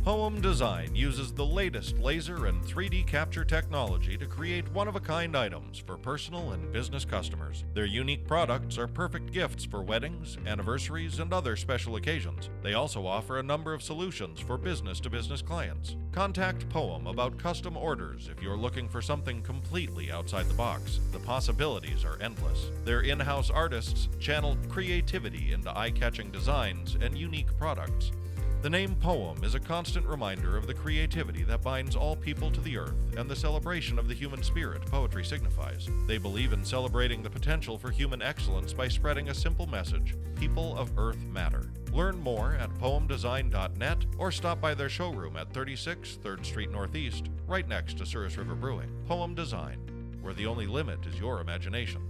Poem Design uses the latest laser and 3D capture technology to create one-of-a-kind items for personal and business customers. Their unique products are perfect gifts for weddings, anniversaries, and other special occasions. They also offer a number of solutions for business-to-business clients. Contact Poem about custom orders if you're looking for something completely outside the box. The possibilities are endless. Their in-house artists channel creativity into eye-catching designs and unique products. The name Poem is a constant reminder of the creativity that binds all people to the earth and the celebration of the human spirit poetry signifies. They believe in celebrating the potential for human excellence by spreading a simple message: people of Earth matter. Learn more at poemdesign.net or stop by their showroom at 36 3rd Street Northeast, right next to Souris River Brewing. Poem Design, where the only limit is your imagination.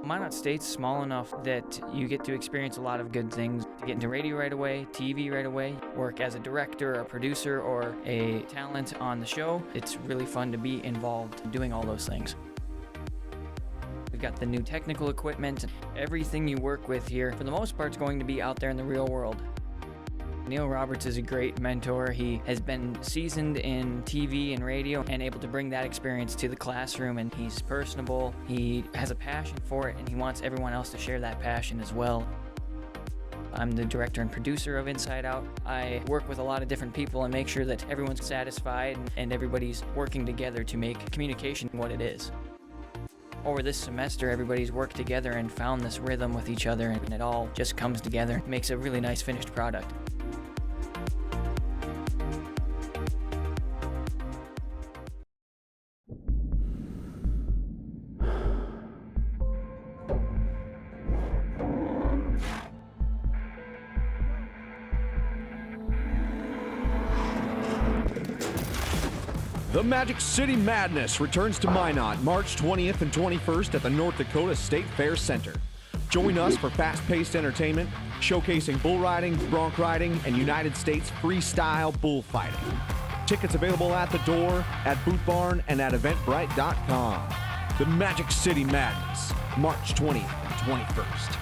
Minot State's small enough that you get to experience a lot of good things. You get into radio right away, TV right away, work as a director, a producer, or a talent on the show. It's really fun to be involved doing all those things. We've got the new technical equipment. Everything you work with here, for the most part, is going to be out there in the real world. Neil Roberts is a great mentor. He has been seasoned in TV and radio and able to bring that experience to the classroom, and he's personable. He has a passion for it, and he wants everyone else to share that passion as well. I'm the director and producer of Inside Out. I work with a lot of different people and make sure that everyone's satisfied and everybody's working together to make communication what it is. Over this semester, everybody's worked together and found this rhythm with each other, and it all just comes together. It makes a really nice finished product. The Magic City Madness returns to Minot March 20th and 21st at the North Dakota State Fair Center. Join us for fast-paced entertainment, showcasing bull riding, bronc riding, and United States freestyle bullfighting. Tickets available at the door, at Boot Barn, and at eventbrite.com. The Magic City Madness, March 20th and 21st.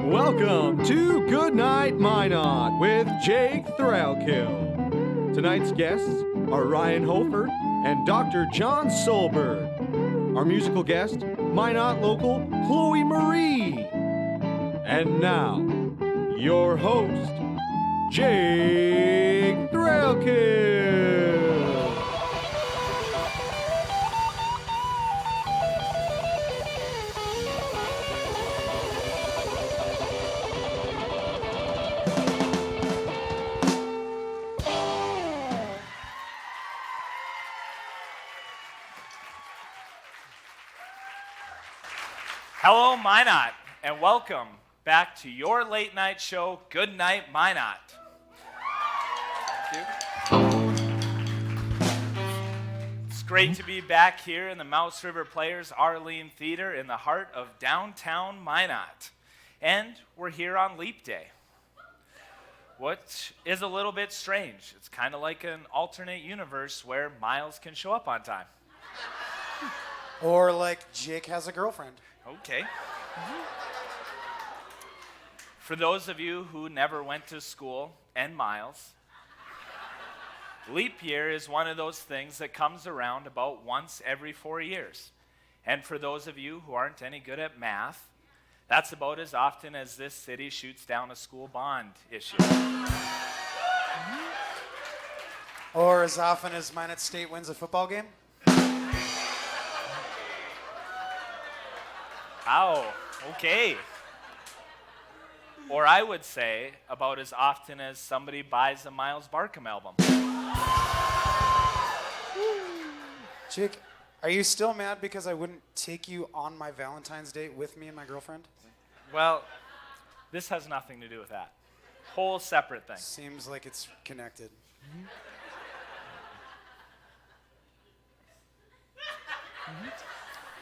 Welcome to Goodnight Minot with Jake Threlkill. Tonight's guests are Ryan Hofer and Dr. John Solberg. Our musical guest, Minot local Chloe Marie. And now, your host, Jake Threlkill. Hello, Minot, and welcome back to your late night show, Good Night Minot. Thank you. It's great to be back here in the Mouse River Players Arlene Theater in the heart of downtown Minot. And we're here on Leap Day, which is a little bit strange. It's kind of like an alternate universe where Miles can show up on time. Or like Jake has a girlfriend. Okay. For those of you who never went to school, and Miles, leap year is one of those things that comes around about once every 4 years. And for those of you who aren't any good at math, that's about as often as this city shoots down a school bond issue. Or as often as Minot State wins a football game. Oh, okay. Or I would say about as often as somebody buys a Miles Barkham album. Jake, are you still mad because I wouldn't take you on my Valentine's date with me and my girlfriend? Well, this has nothing to do with that. Whole separate thing. Seems like it's connected.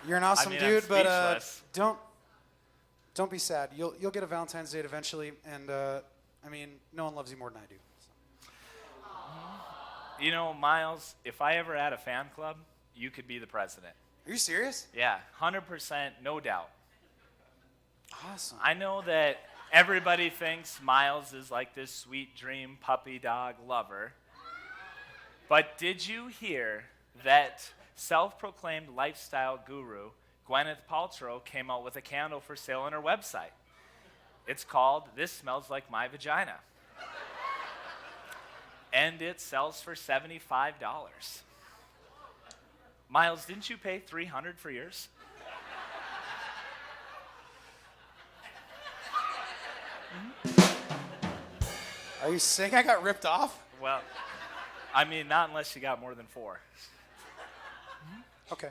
You're an awesome dude, but don't be sad. You'll get a Valentine's date eventually, and no one loves you more than I do. You know, Miles, if I ever had a fan club, you could be the president. Are you serious? Yeah, 100%, no doubt. Awesome. I know that everybody thinks Miles is like this sweet dream puppy dog lover. But did you hear that self-proclaimed lifestyle guru Gwyneth Paltrow came out with a candle for sale on her website? It's called This Smells Like My Vagina. And it sells for $75. Miles, didn't you pay $300 for yours? Are you saying I got ripped off? Well, I mean, not unless you got more than 4. Okay.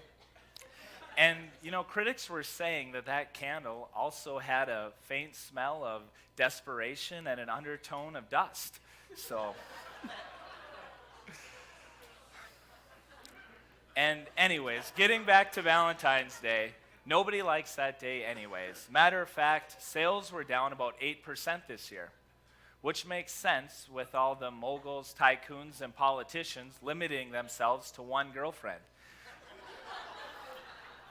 And, you know, critics were saying that that candle also had a faint smell of desperation and an undertone of dust. So, and anyways, getting back to Valentine's Day, nobody likes that day anyways. Matter of fact, sales were down about 8% this year, which makes sense with all the moguls, tycoons, and politicians limiting themselves to one girlfriend.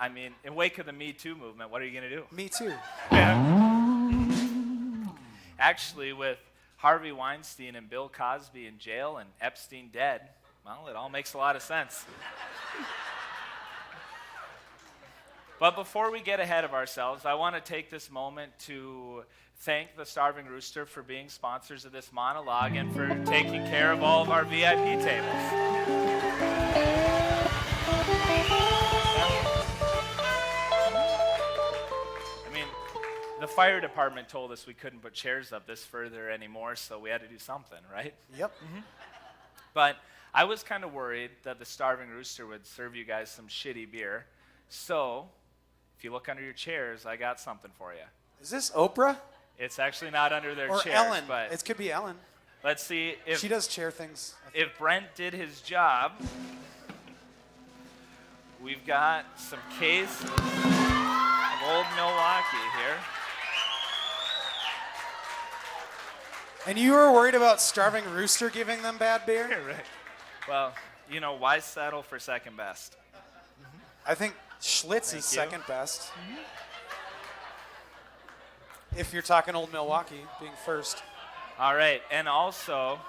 I mean, in wake of the Me Too movement, what are you going to do? Me too. Actually, with Harvey Weinstein and Bill Cosby in jail and Epstein dead, well, it all makes a lot of sense. But before we get ahead of ourselves, I want to take this moment to thank the Starving Rooster for being sponsors of this monologue and for taking care of all of our VIP tables. The fire department told us we couldn't put chairs up this further anymore, so we had to do something, right? Yep. But I was kind of worried that the Starving Rooster would serve you guys some shitty beer. So, if you look under your chairs, I got something for you. Is this Oprah? It's actually not under their Or chairs, Ellen? but It could be Ellen. let's see if She does chair things. if Brent did his job. We've got some case of Old Milwaukee here. And you were worried about Starving Rooster giving them bad beer? Right. Well, you know, why settle for second best? I think Schlitz Thank is you. second best. If you're talking Old Milwaukee being first. All right, and also,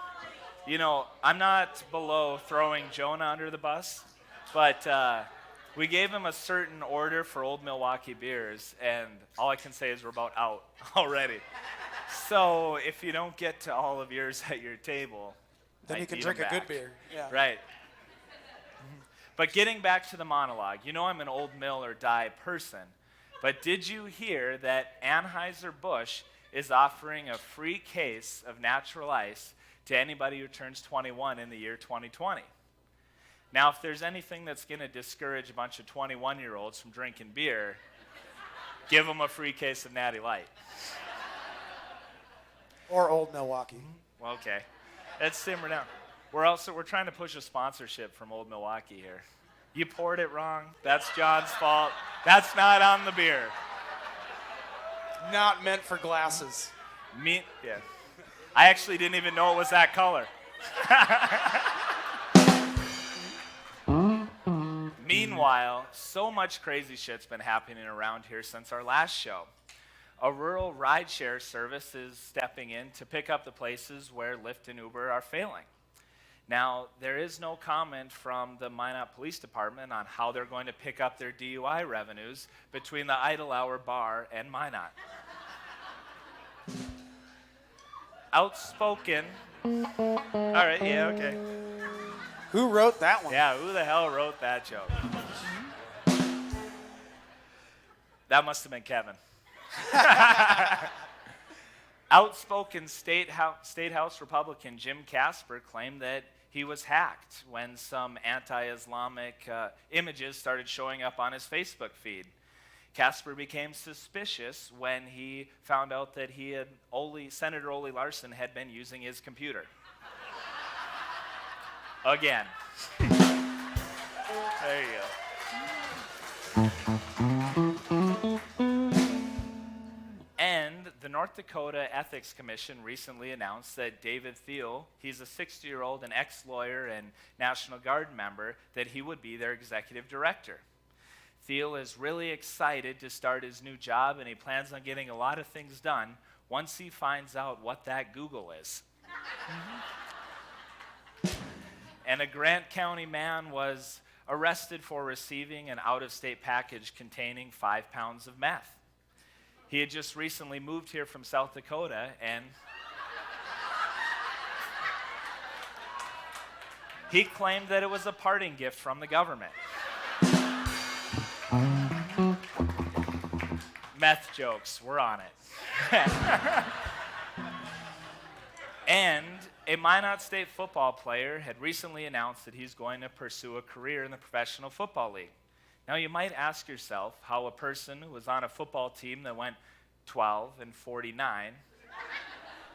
you know, I'm not below throwing Jonah under the bus, but we gave him a certain order for Old Milwaukee beers, and all I can say is we're about out already. So if you don't get to all of yours at your table, Then I you can need drink them a good back. beer. Yeah. Right. But getting back to the monologue, you know I'm an old mill or die person, but did you hear that Anheuser-Busch is offering a free case of natural ice to anybody who turns 21 in the year 2020? Now, if there's anything that's going to discourage a bunch of 21-year-olds from drinking beer, give them a free case of Natty Light. Or Old Milwaukee. Well, okay. Let's simmer down. We're trying to push a sponsorship from Old Milwaukee here. You poured it wrong. That's John's fault. That's not on the beer. Not meant for glasses. Yeah. I actually didn't even know it was that color. Meanwhile, so much crazy shit's been happening around here since our last show. A rural rideshare service is stepping in to pick up the places where Lyft and Uber are failing. Now, there is no comment from the Minot Police Department on how they're going to pick up their DUI revenues between the Idle Hour Bar and Minot. Outspoken. All right, yeah, okay. Who wrote that one? Yeah, who the hell wrote that joke? That must have been Kevin. Outspoken State House Republican Jim Casper claimed that he was hacked when some anti-Islamic images started showing up on his Facebook feed. Casper became suspicious when he found out that Senator Ole Larson had been using his computer. Again. There you go. And the North Dakota Ethics Commission recently announced that David Thiel, he's a 60-year-old, an ex-lawyer and National Guard member, that he would be their executive director. Thiel is really excited to start his new job, and he plans on getting a lot of things done once he finds out what that Google is. And a Grant County man was arrested for receiving an out-of-state package containing 5 pounds of meth. He had just recently moved here from South Dakota, and he claimed that it was a parting gift from the government. Meth jokes, we're on it. And a Minot State football player had recently announced that he's going to pursue a career in the Professional Football League. Now, you might ask yourself how a person who was on a football team that went 12-49,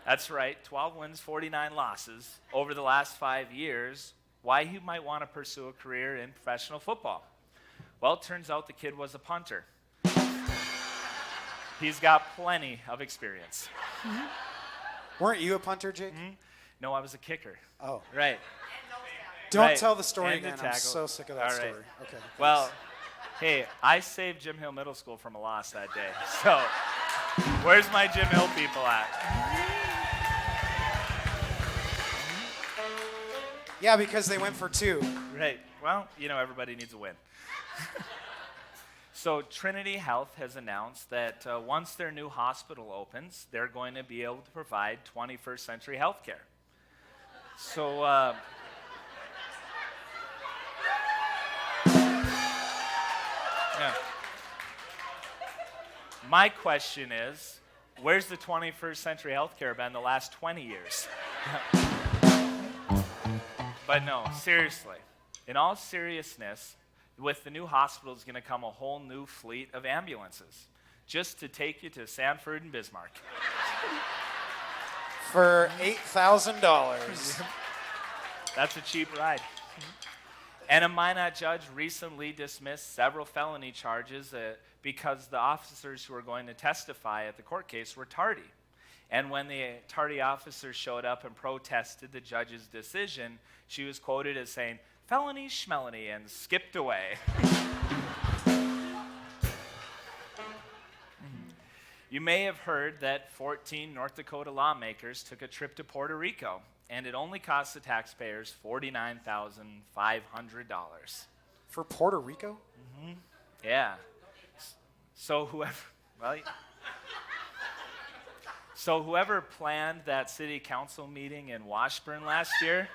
that's right, 12 wins, 49 losses over the last 5 years, why he might want to pursue a career in professional football. Well, it turns out the kid was a punter. He's got plenty of experience. Weren't you a punter, Jake? No, I was a kicker. Oh. Right. Don't tell the story And the again. I'm tackle. so sick of that All right. story. Okay. Well, hey, I saved Jim Hill Middle School from a loss that day. So, where's my Jim Hill people at? Yeah, because they went for 2. Right. Well, everybody needs a win. So Trinity Health has announced that once their new hospital opens, they're going to be able to provide 21st century health care. So yeah. My question is, where's the 21st century healthcare been the last 20 years? But no, seriously, in all seriousness, with the new hospital is going to come a whole new fleet of ambulances just to take you to Sanford and Bismarck. For $8,000. That's a cheap ride. And a Minot judge recently dismissed several felony charges because the officers who were going to testify at the court case were tardy. And when the tardy officers showed up and protested the judge's decision, she was quoted as saying, "Felony schmelony," and skipped away. You may have heard that 14 North Dakota lawmakers took a trip to Puerto Rico, and it only cost the taxpayers $49,500. For Puerto Rico? Yeah. So whoever planned that city council meeting in Washburn last year,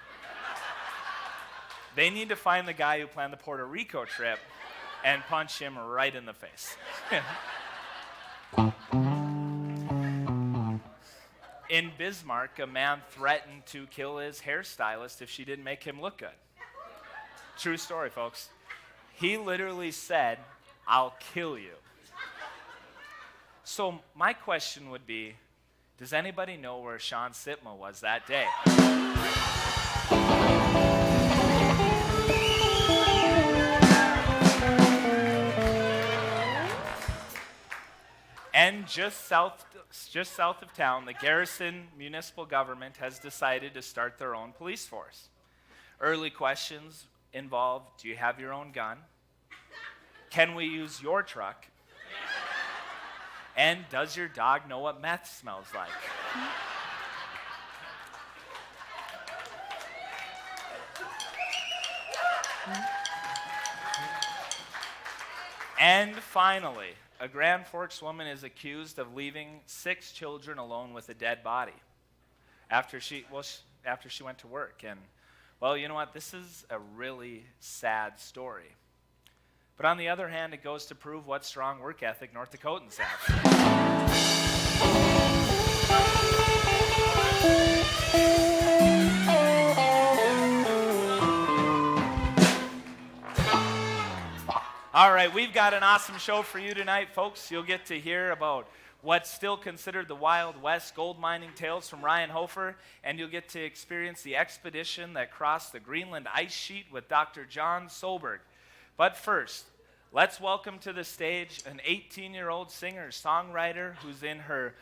they need to find the guy who planned the Puerto Rico trip and punch him right in the face. In Bismarck, a man threatened to kill his hairstylist if she didn't make him look good. True story, folks. He literally said, "I'll kill you." So my question would be, does anybody know where Sean Sitma was that day? And just south of town, the Garrison municipal government has decided to start their own police force. Early questions involve, do you have your own gun? Can we use your truck? And does your dog know what meth smells like? And finally, a Grand Forks woman is accused of leaving 6 children alone with a dead body after she went to work. And, well, you know what? This is a really sad story. But on the other hand, it goes to prove what strong work ethic North Dakotans have. All right, we've got an awesome show for you tonight, folks. You'll get to hear about what's still considered the Wild West gold mining tales from Ryan Hofer, and you'll get to experience the expedition that crossed the Greenland ice sheet with Dr. John Solberg. But first, let's welcome to the stage an 18-year-old singer-songwriter who's in her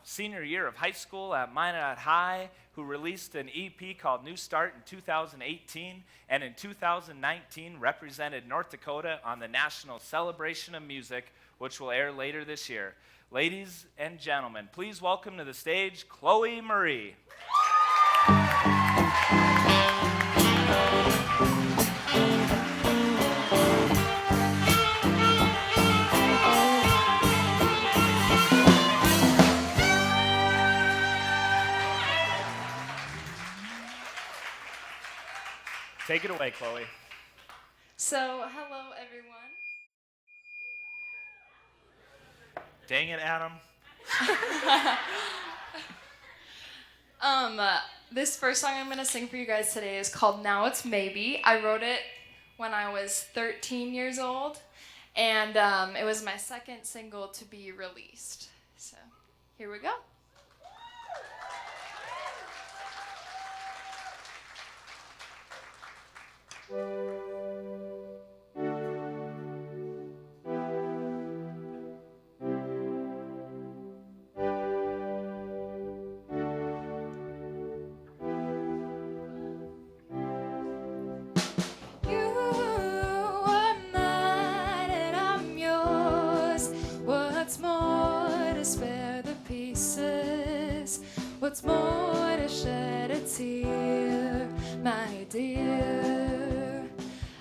senior year of high school at Minot High, who released an EP called New Start in 2018, and in 2019 represented North Dakota on the National Celebration of Music, which will air later this year. Ladies and gentlemen, please welcome to the stage Chloe Marie. Take it away, Chloe. So, hello everyone. Dang it, Adam. This first song I'm gonna sing for you guys today is called Now It's Maybe. I wrote it when I was 13 years old, and it was my second single to be released. So, here we go. What's more to shed a tear, my dear?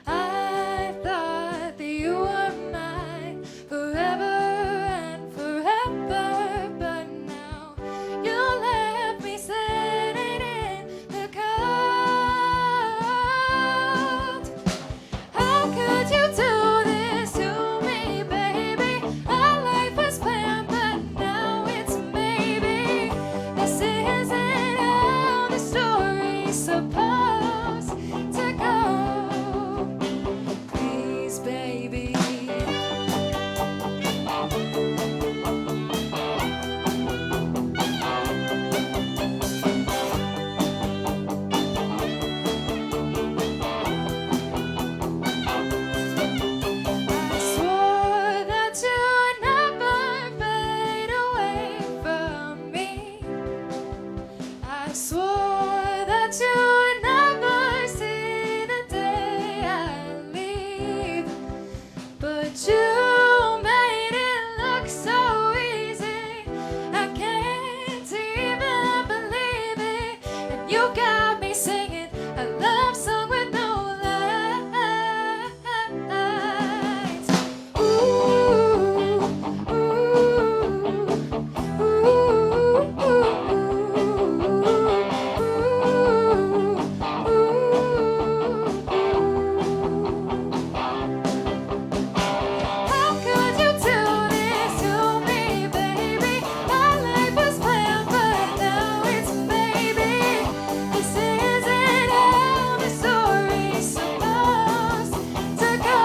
I thought that you were mine forever and forever, but now you left me sitting in the cold. How could you do this to me, baby? Our life was planned, but now it's maybe. This isn't how the story's supposed to go. Please, baby. I swore that you'd never fade away from me. I swore that you'd never see the day I leave, but you made it look so easy. I can't even believe it, and you got me singing a love song with no lines. Ooh, ooh, ooh, How could you do this to me, baby? My life was planned, but now it's maybe. This isn't how the story's supposed to go.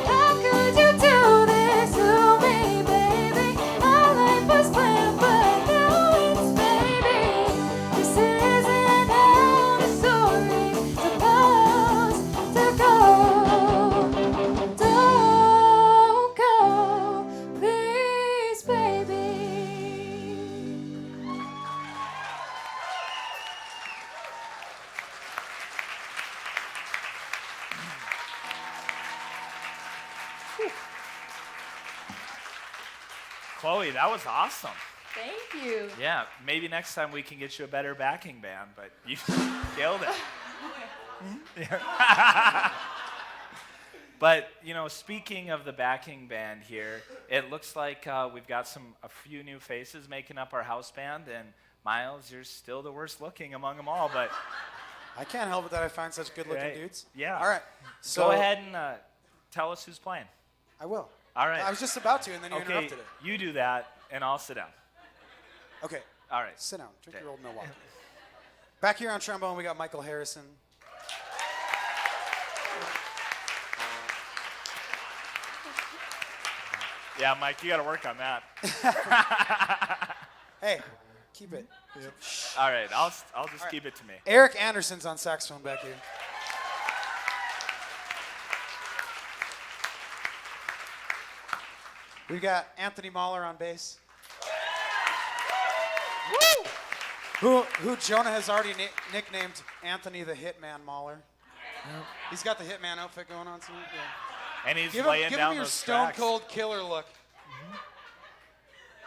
How could you do this to me, baby? My life was planned, but now it's maybe. This isn't how the story's supposed to go. Don't go, please, baby. Chloe, that was awesome. Thank you. Yeah, maybe next time we can get you a better backing band, but you killed it. Yeah. But, you know, speaking of the backing band here, it looks like we've got a few new faces making up our house band, and Miles, you're still the worst looking among them all, but I can't help it that I find such good-looking Right. dudes. Yeah. All right. So go ahead and tell us who's playing. I will. All right. I was just about to, and then you Okay, interrupted it. you do that, and I'll sit down. Okay. All right. Sit down. Drink Okay. your old Milwaukee. Back here on trombone, we got Michael Harrison. Yeah, Mike, you got to work on that. Hey, keep it. All right, I'll just keep it to me. Eric Anderson's on saxophone back here. We've got Anthony Mahler on bass. Who Jonah has already nicknamed Anthony the Hitman Mauler. He's got the Hitman outfit going on tonight. Yeah. And he's Give laying him down your those stone tracks. cold killer look.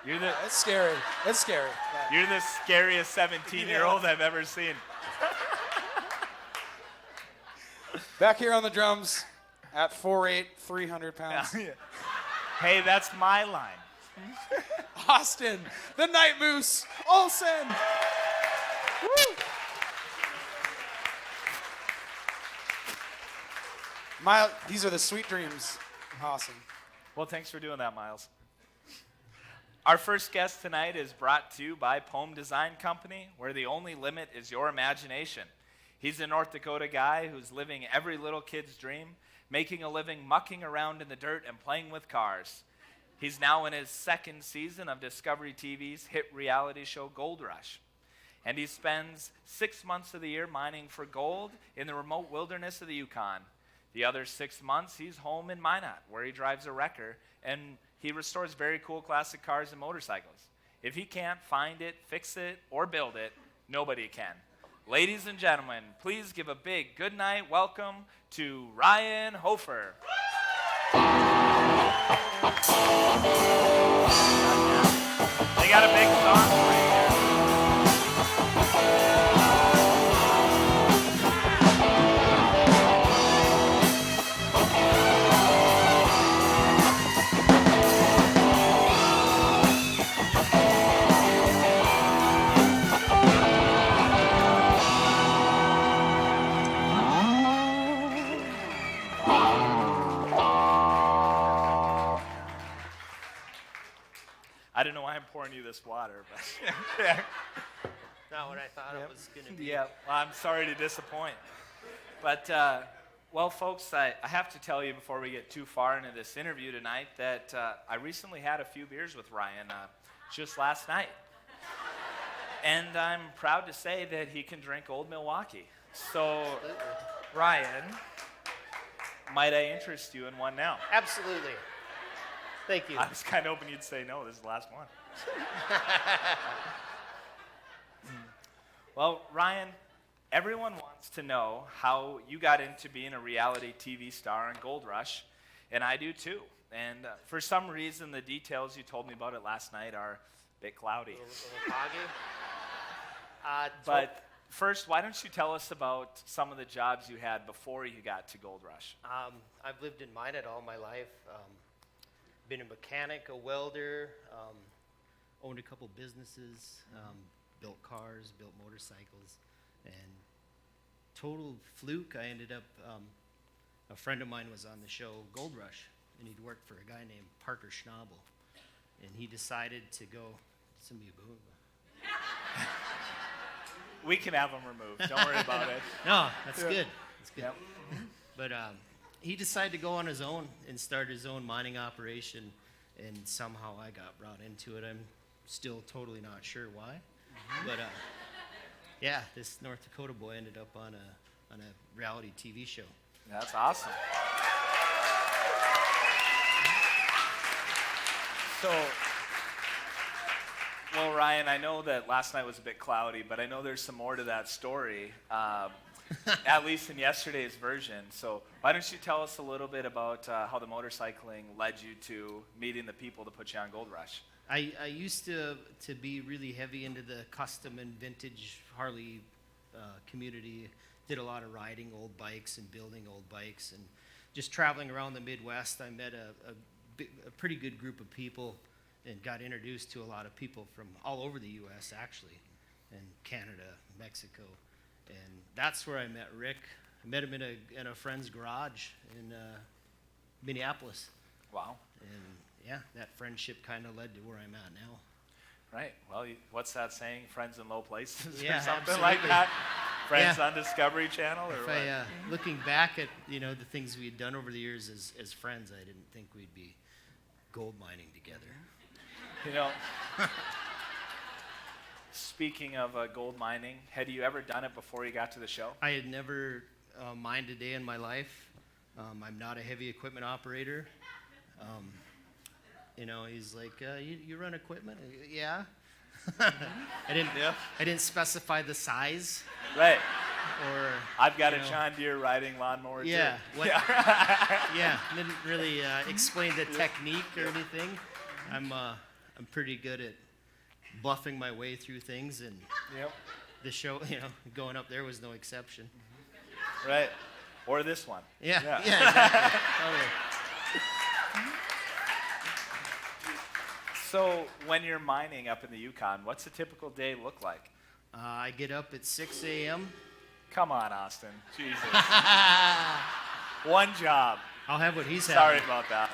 You're the It's scary. It's scary. Yeah. you're the scariest 17-year-old I've ever seen. Back here on the drums at 4'8", 300 pounds. Hey, that's my line. Austin, the Night Moose, Olsen. Woo! These are the sweet dreams. Awesome. Well, thanks for doing that, Miles. Our first guest tonight is brought to you by Poem Design Company, where the only limit is your imagination. He's a North Dakota guy who's living every little kid's dream, making a living mucking around in the dirt and playing with cars. He's now in his second season of Discovery TV's hit reality show Gold Rush. And he spends 6 months of the year mining for gold in the remote wilderness of the Yukon. The other 6 months, he's home in Minot, where he drives a wrecker, and he restores very cool classic cars and motorcycles. If he can't find it, fix it, or build it, nobody can. Ladies and gentlemen, please give a big good night welcome to Ryan Hofer. They got a big song for you here. I don't know why I'm pouring you this water, but Not what I thought it was going to be. yeah, well, I'm sorry to disappoint. But, well, folks, I have to tell you before we get too far into this interview tonight that I recently had a few beers with Ryan just last night. And I'm proud to say that he can drink Old Milwaukee. So, Ryan, might I interest you in one now? Absolutely. Thank you. I was kind of hoping you'd say no. This is the last one. Well, Ryan, everyone wants to know how you got into being a reality TV star on Gold Rush, and I do too. And for some reason, the details you told me about it last night are a bit cloudy. A little foggy. But first, why don't you tell us about some of the jobs you had before you got to Gold Rush? I've lived in Minot all my life. Been a mechanic, a welder, owned a couple businesses, built cars, built motorcycles, and total fluke, I ended up, a friend of mine was on the show Gold Rush, and he'd worked for a guy named Parker Schnabel, and he decided to go, We can have them removed. Don't worry about it. No, that's good. That's good. Yep. But he decided to go on his own and start his own mining operation, and somehow I got brought into it. I'm still totally not sure why, but yeah, this North Dakota boy ended up on a reality TV show. That's awesome. So, well, Ryan, I know that last night was a bit cloudy, but I know there's some more to that story, at least in yesterday's version. So why don't you tell us a little bit about how the motorcycling led you to meeting the people to put you on Gold Rush? I used to be really heavy into the custom and vintage Harley community. Did a lot of riding old bikes and building old bikes, and just traveling around the Midwest. I met a pretty good group of people and got introduced to a lot of people from all over the U.S. actually, and Canada, Mexico, and that's where I met Rick. I met him in a friend's garage in Minneapolis. Wow. And yeah, that friendship kind of led to where I'm at now. Right. Well, what's that saying? Friends in low places Yeah, or something absolutely. like that? Friends Yeah. on Discovery Channel or If what? looking back at the things we had done over the years as friends, I didn't think we'd be gold mining together. You know, speaking of gold mining, had you ever done it before you got to the show? I had never mined a day in my life. I'm not a heavy equipment operator. He's like, you run equipment? Yeah. I didn't specify the size. Right. Or I've got a John Deere riding lawnmower yeah, too. yeah. Didn't really explain the technique or anything. I'm pretty good at bluffing my way through things, and the show, going up there was no exception. Right. Or this one. Yeah, exactly. Totally. So when you're mining up in the Yukon, what's a typical day look like? I get up at 6 a.m. Come on, Austin. Jesus. One job. I'll have what he's Sorry having. about that.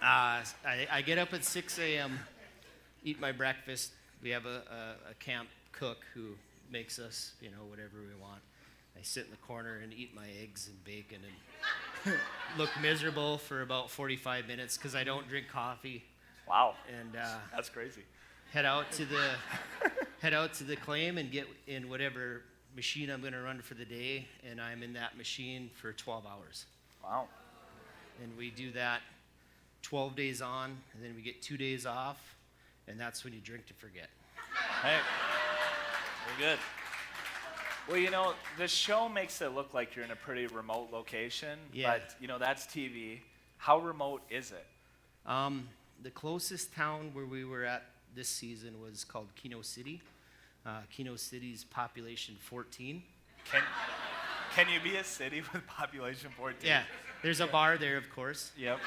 I get up at 6 a.m., eat my breakfast. We have a camp cook who makes us, whatever we want. I sit in the corner and eat my eggs and bacon and look miserable for about 45 minutes because I don't drink coffee. Wow. And that's crazy. head out to the claim and get in whatever machine I'm going to run for the day, and I'm in that machine for 12 hours. Wow. And we do that 12 days on, and then we get 2 days off, and that's when you drink to forget. Hey, we're good. Well, the show makes it look like you're in a pretty remote location, but, that's TV. How remote is it? The closest town where we were at this season was called Kino City. Kino City's population 14. Can you be a city with population 14? Yeah, there's a bar there, of course. Yep.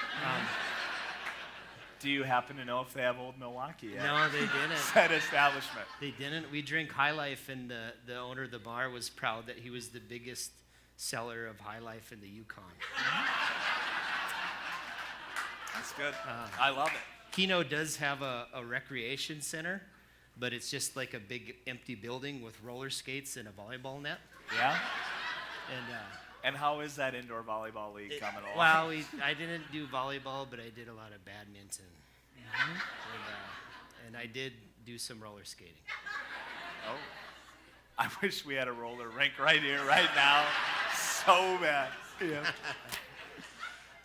Do you happen to know if they have Old Milwaukee yet? No, they didn't. That establishment. They didn't. We drink High Life, and the owner of the bar was proud that he was the biggest seller of High Life in the Yukon. That's good. I love it. Kino does have a recreation center, but it's just like a big empty building with roller skates and a volleyball net. Yeah? And And how is that indoor volleyball league coming along? well, I didn't do volleyball, but I did a lot of badminton. And I did do some roller skating. Oh. I wish we had a roller rink right here, right now. So bad. Yeah.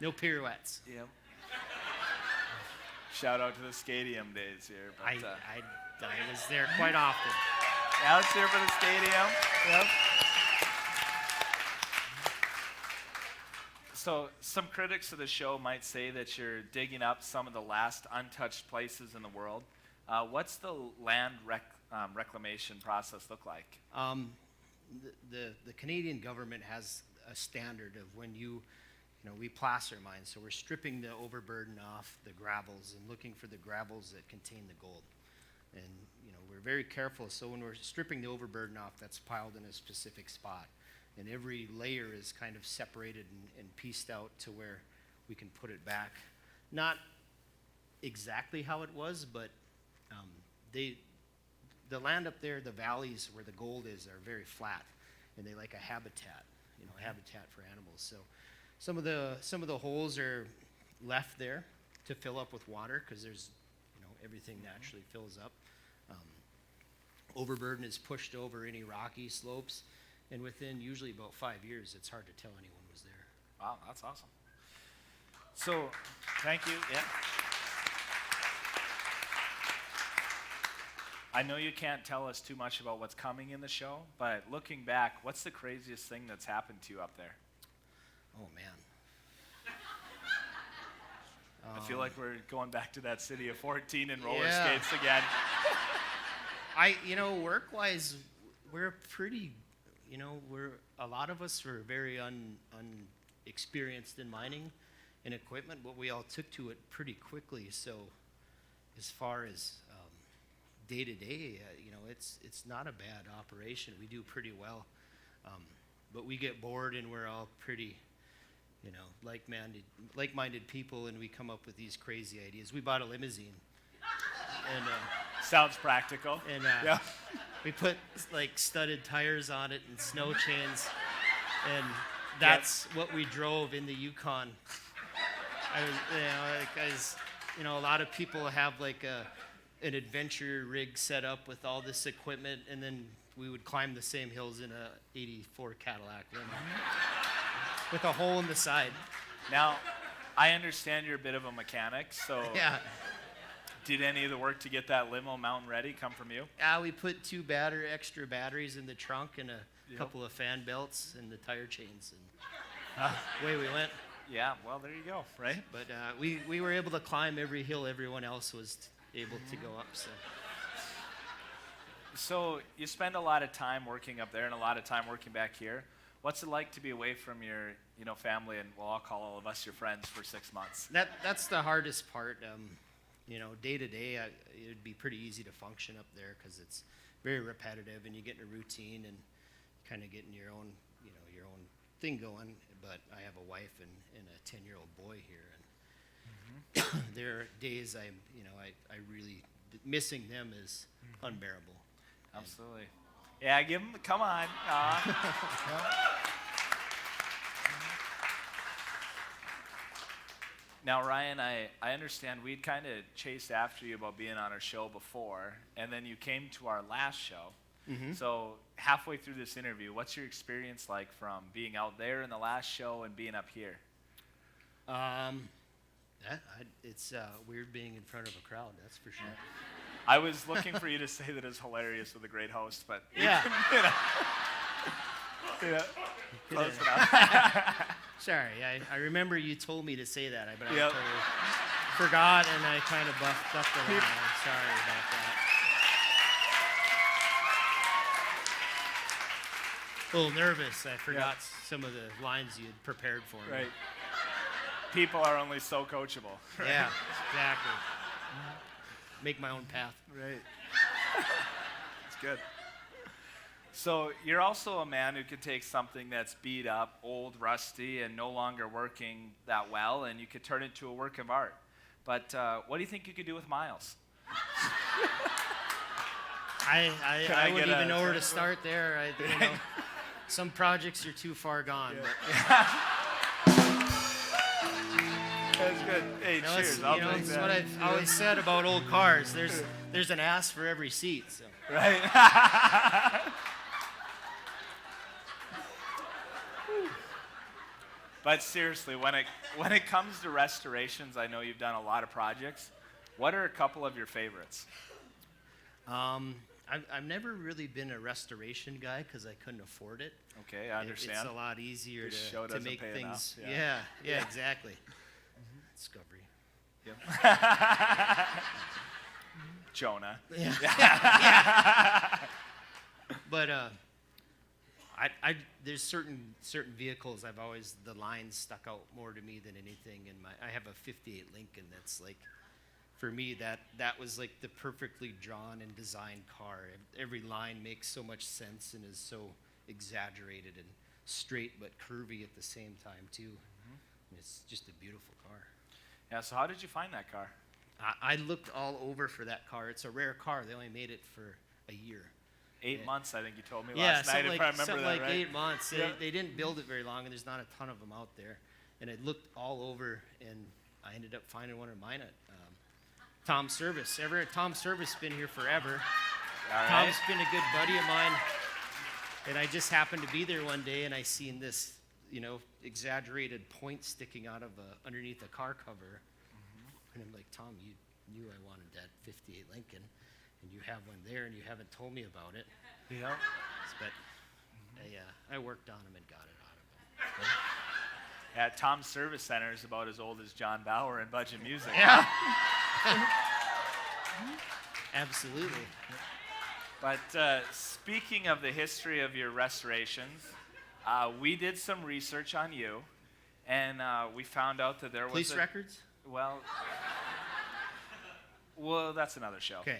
No pirouettes. Yep. Shout out to the stadium days here. But, I was there quite often. now let's hear for the stadium. Yep. So some critics of the show might say that you're digging up some of the last untouched places in the world. What's the land reclamation process look like? The Canadian government has a standard of when we placer mines, so we're stripping the overburden off the gravels and looking for the gravels that contain the gold. And we're very careful, so when we're stripping the overburden off, that's piled in a specific spot. And every layer is kind of separated and pieced out to where we can put it back. Not exactly how it was, but the land up there, the valleys where the gold is, are very flat, and they like a habitat, habitat for animals. So some of the holes are left there to fill up with water because there's, everything naturally fills up. Overburden is pushed over any rocky slopes, and within usually about 5 years, it's hard to tell anyone was there. Wow, that's awesome. So, thank you. Yeah. I know you can't tell us too much about what's coming in the show, but looking back, what's the craziest thing that's happened to you up there? Oh, man. I feel like we're going back to that city of 14 and roller Yeah. skates again. Work-wise, we're pretty, a lot of us were very unexperienced in mining and equipment, but we all took to it pretty quickly. So as far as day-to-day, it's not a bad operation. We do pretty well. But we get bored and we're all pretty, like-minded people, and we come up with these crazy ideas. We bought a limousine. And Sounds practical. And yeah. we put studded tires on it and snow chains, and that's what we drove in the Yukon. A lot of people have an adventure rig set up with all this equipment, and then we would climb the same hills in a '84 Cadillac limo with a hole in the side. Now, I understand you're a bit of a mechanic, so Yeah. Did any of the work to get that limo mountain ready come from you? We put 2 extra batteries in the trunk and a couple of fan belts and the tire chains, and away we went. Yeah, well, there you go, right? But we were able to climb every hill everyone else was able to go up. So you spend a lot of time working up there and a lot of time working back here. What's it like to be away from your, family and, well, I'll call all of us your friends for 6 months? That's the hardest part. Day to day, it'd be pretty easy to function up there because it's very repetitive, and you get in a routine and kind of getting your own thing going. But I have a wife and a 10-year-old boy here, and there are days I really missing them is unbearable. Absolutely. Yeah, give them. Come on. Now, Ryan, I understand we'd kind of chased after you about being on our show before, and then you came to our last show. Mm-hmm. So halfway through this interview, what's your experience like from being out there in the last show and being up here? It's weird being in front of a crowd, that's for sure. I was looking for you to say that it's hilarious with a great host, but Yeah. Close enough. Sorry, I remember you told me to say that, but I Yep. totally forgot, and I kind of buffed up the line. I'm sorry about that. A little nervous. I forgot some of the lines you had prepared for me. Right. People are only so coachable. Right? Yeah, exactly. Make my own path. Right. It's good. So you're also a man who could take something that's beat up, old, rusty, and no longer working that well, and you could turn it into a work of art. But what do you think you could do with Miles? I I wouldn't get even a- know where to start there. Some projects are too far gone. Yeah. But That's good. Hey, cheers. I'll take it's that. what I've always said about old cars. There's an ass for every seat. So. Right. But seriously, when it comes to restorations, I know you've done a lot of projects. What are a couple of your favorites? I've never really been a restoration guy because I couldn't afford it. Okay, I understand. It's a lot easier This show to doesn't make pay things. enough, Yeah, exactly. Discovery. Jonah. Yeah. But there's certain vehicles I've always, the lines stuck out more to me than anything. And I have a '58 Lincoln that's like, for me, that was like the perfectly drawn and designed car. Every line makes so much sense and is so exaggerated and straight but curvy at the same time too. It's just a beautiful car. Yeah, so how did you find that car? I looked all over for that car. It's a rare car. They only made it for a year. 8 months, I think you told me Yeah, last night, if I remember something that like right. 8 months. Yeah. They didn't build it very long, and there's not a ton of them out there. And I looked all over, and I ended up finding one of mine at Tom Service. Tom Service been here forever. All right. Tom's been a good buddy of mine, and I just happened to be there one day, and I seen this, exaggerated point sticking out of underneath a car cover. And I'm like, Tom, you knew I wanted that '58 Lincoln, and you have one there, and you haven't told me about it. Yeah. But I worked on him and got it out of him. Yeah, Tom's Service Center is about as old as John Bauer and Budget Music. Yeah. Absolutely. But speaking of the history of your restorations, we did some research on you, and we found out that there was Police records? Well, that's another show. Okay.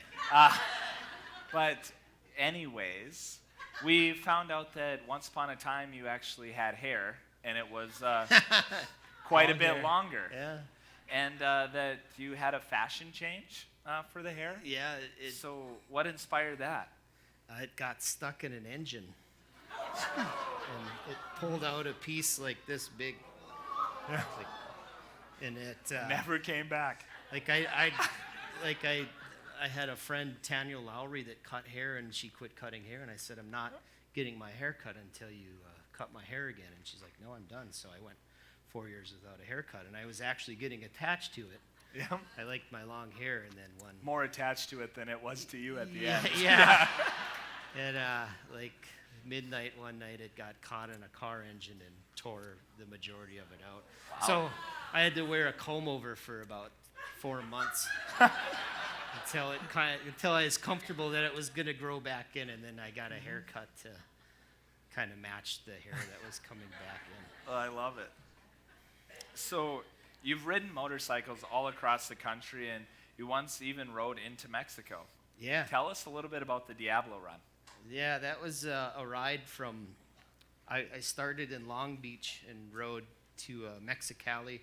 But anyways, we found out that once upon a time you actually had hair, and it was quite a Long bit hair. longer. Yeah. And that you had a fashion change for the hair. Yeah. So what inspired that? It got stuck in an engine. And it pulled out a piece like this big. And it Never came back. I had a friend, Tanya Lowry, that cut hair, and she quit cutting hair, and I said, I'm not getting my hair cut until you cut my hair again. And she's like, no, I'm done. So I went 4 years without a haircut, and I was actually getting attached to it. Yeah. I liked my long hair, and then one. More attached to it than it was to you at the Yeah, end. yeah. And like midnight one night, it got caught in a car engine and tore the majority of it out. Wow. So I had to wear a comb over for about 4 months until I was comfortable that it was gonna grow back in, and then I got a haircut to kind of match the hair that was coming back in. Oh, I love it. So you've ridden motorcycles all across the country, and you once even rode into Mexico. Yeah. Tell us a little bit about the Diablo run. Yeah, that was a ride from. I started in Long Beach and rode to Mexicali,